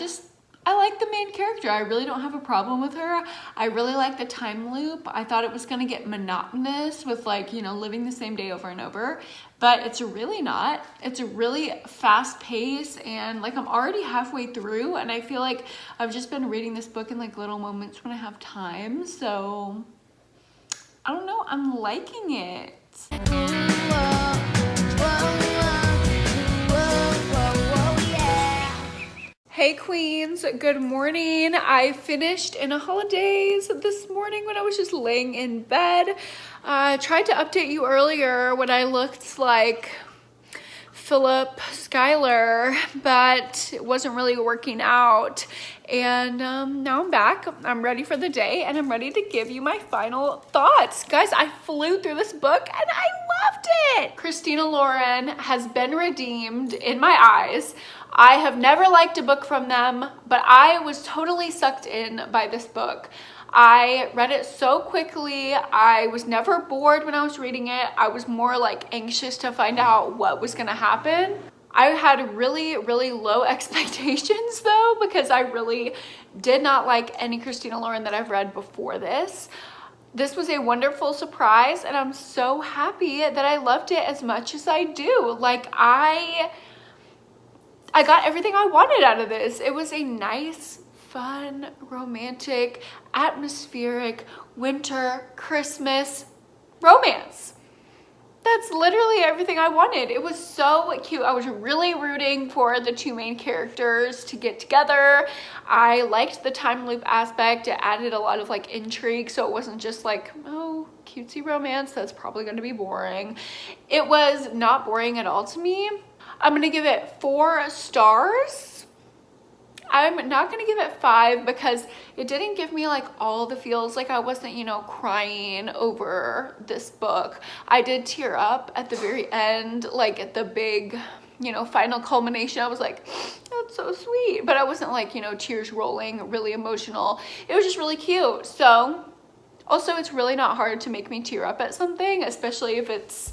like the main character. I really don't have a problem with her. I really like the time loop. I thought it was gonna get monotonous with, like, you know, living the same day over and over, but it's really not. It's a really fast pace, and like, I'm already halfway through, and I feel like I've just been reading this book in like little moments when I have time. So I don't know, I'm liking it. Hey queens, good morning. I finished In a Holidays this morning when I was just laying in bed. I tried to update you earlier when I looked like Philip Schuyler, but it wasn't really working out. And now I'm back. I'm ready for the day, and I'm ready to give you my final thoughts. Guys, I flew through this book and I loved it. Christina Lauren has been redeemed in my eyes. I have never liked a book from them, but I was totally sucked in by this book. I read it so quickly. I was never bored when I was reading it. I was more like anxious to find out what was gonna happen. I had really, really low expectations though, because I really did not like any Christina Lauren that I've read before this. This was a wonderful surprise, and I'm so happy that I loved it as much as I do. Like, I got everything I wanted out of this. It was a nice, fun, romantic, atmospheric, winter, Christmas romance. That's literally everything I wanted. It was so cute. I was really rooting for the two main characters to get together. I liked the time loop aspect. It added a lot of like intrigue, so it wasn't just like, oh, cutesy romance, that's probably gonna be boring. It was not boring at all to me. I'm gonna give it 4 stars. I'm not gonna give it 5 because it didn't give me like all the feels. Like, I wasn't, you know, crying over this book. I did tear up at the very end, like at the big, you know, final culmination. I was like, that's so sweet. But I wasn't like, you know, tears rolling, really emotional. It was just really cute. So also, it's really not hard to make me tear up at something, especially if it's,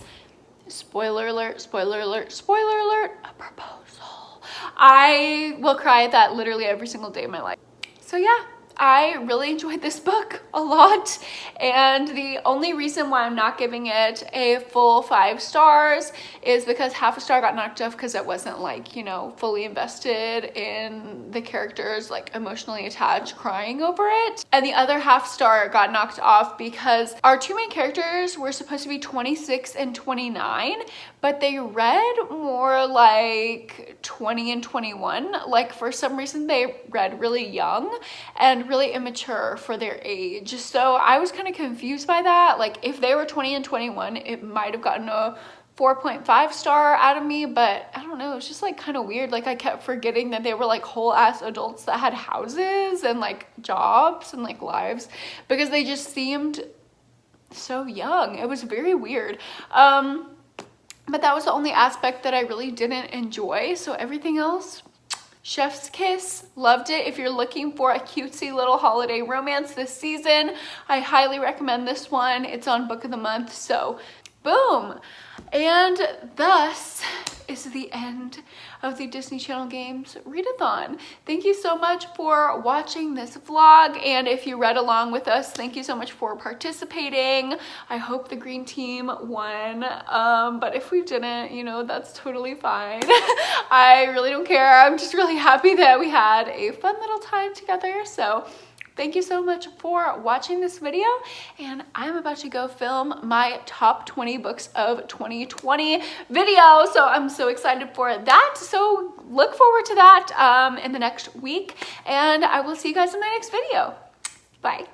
spoiler alert, spoiler alert, spoiler alert, a proposal. I will cry at that literally every single day of my life. So yeah, I really enjoyed this book a lot, and the only reason why I'm not giving it a full 5 stars is because half a star got knocked off because it wasn't like, you know, fully invested in the characters, like emotionally attached, crying over it. And the other half star got knocked off because our 2 main characters were supposed to be 26 and 29, but they read more like 20 and 21. Like, for some reason they read really young and really immature for their age. So I was kind of confused by that. Like, if they were 20 and 21, it might have gotten a 4.5 star out of me, but I don't know, it's just like kind of weird. Like, I kept forgetting that they were like whole ass adults that had houses and like jobs and like lives, because they just seemed so young. It was very weird. But that was the only aspect that I really didn't enjoy. So everything else, chef's kiss. Loved it. If you're looking for a cutesy little holiday romance this season, I highly recommend this one. It's on Book of the Month, so boom. And thus is the end of the Disney Channel Games Readathon. Thank you so much for watching this vlog, and if you read along with us, thank you so much for participating. I hope the green team won, but if we didn't, you know, that's totally fine. I really don't care. I'm just really happy that we had a fun little time together. So thank you so much for watching this video, and I'm about to go film my top 20 books of 2020 video, so I'm so excited for that. So look forward to that in the next week, and I will see you guys in my next video. Bye.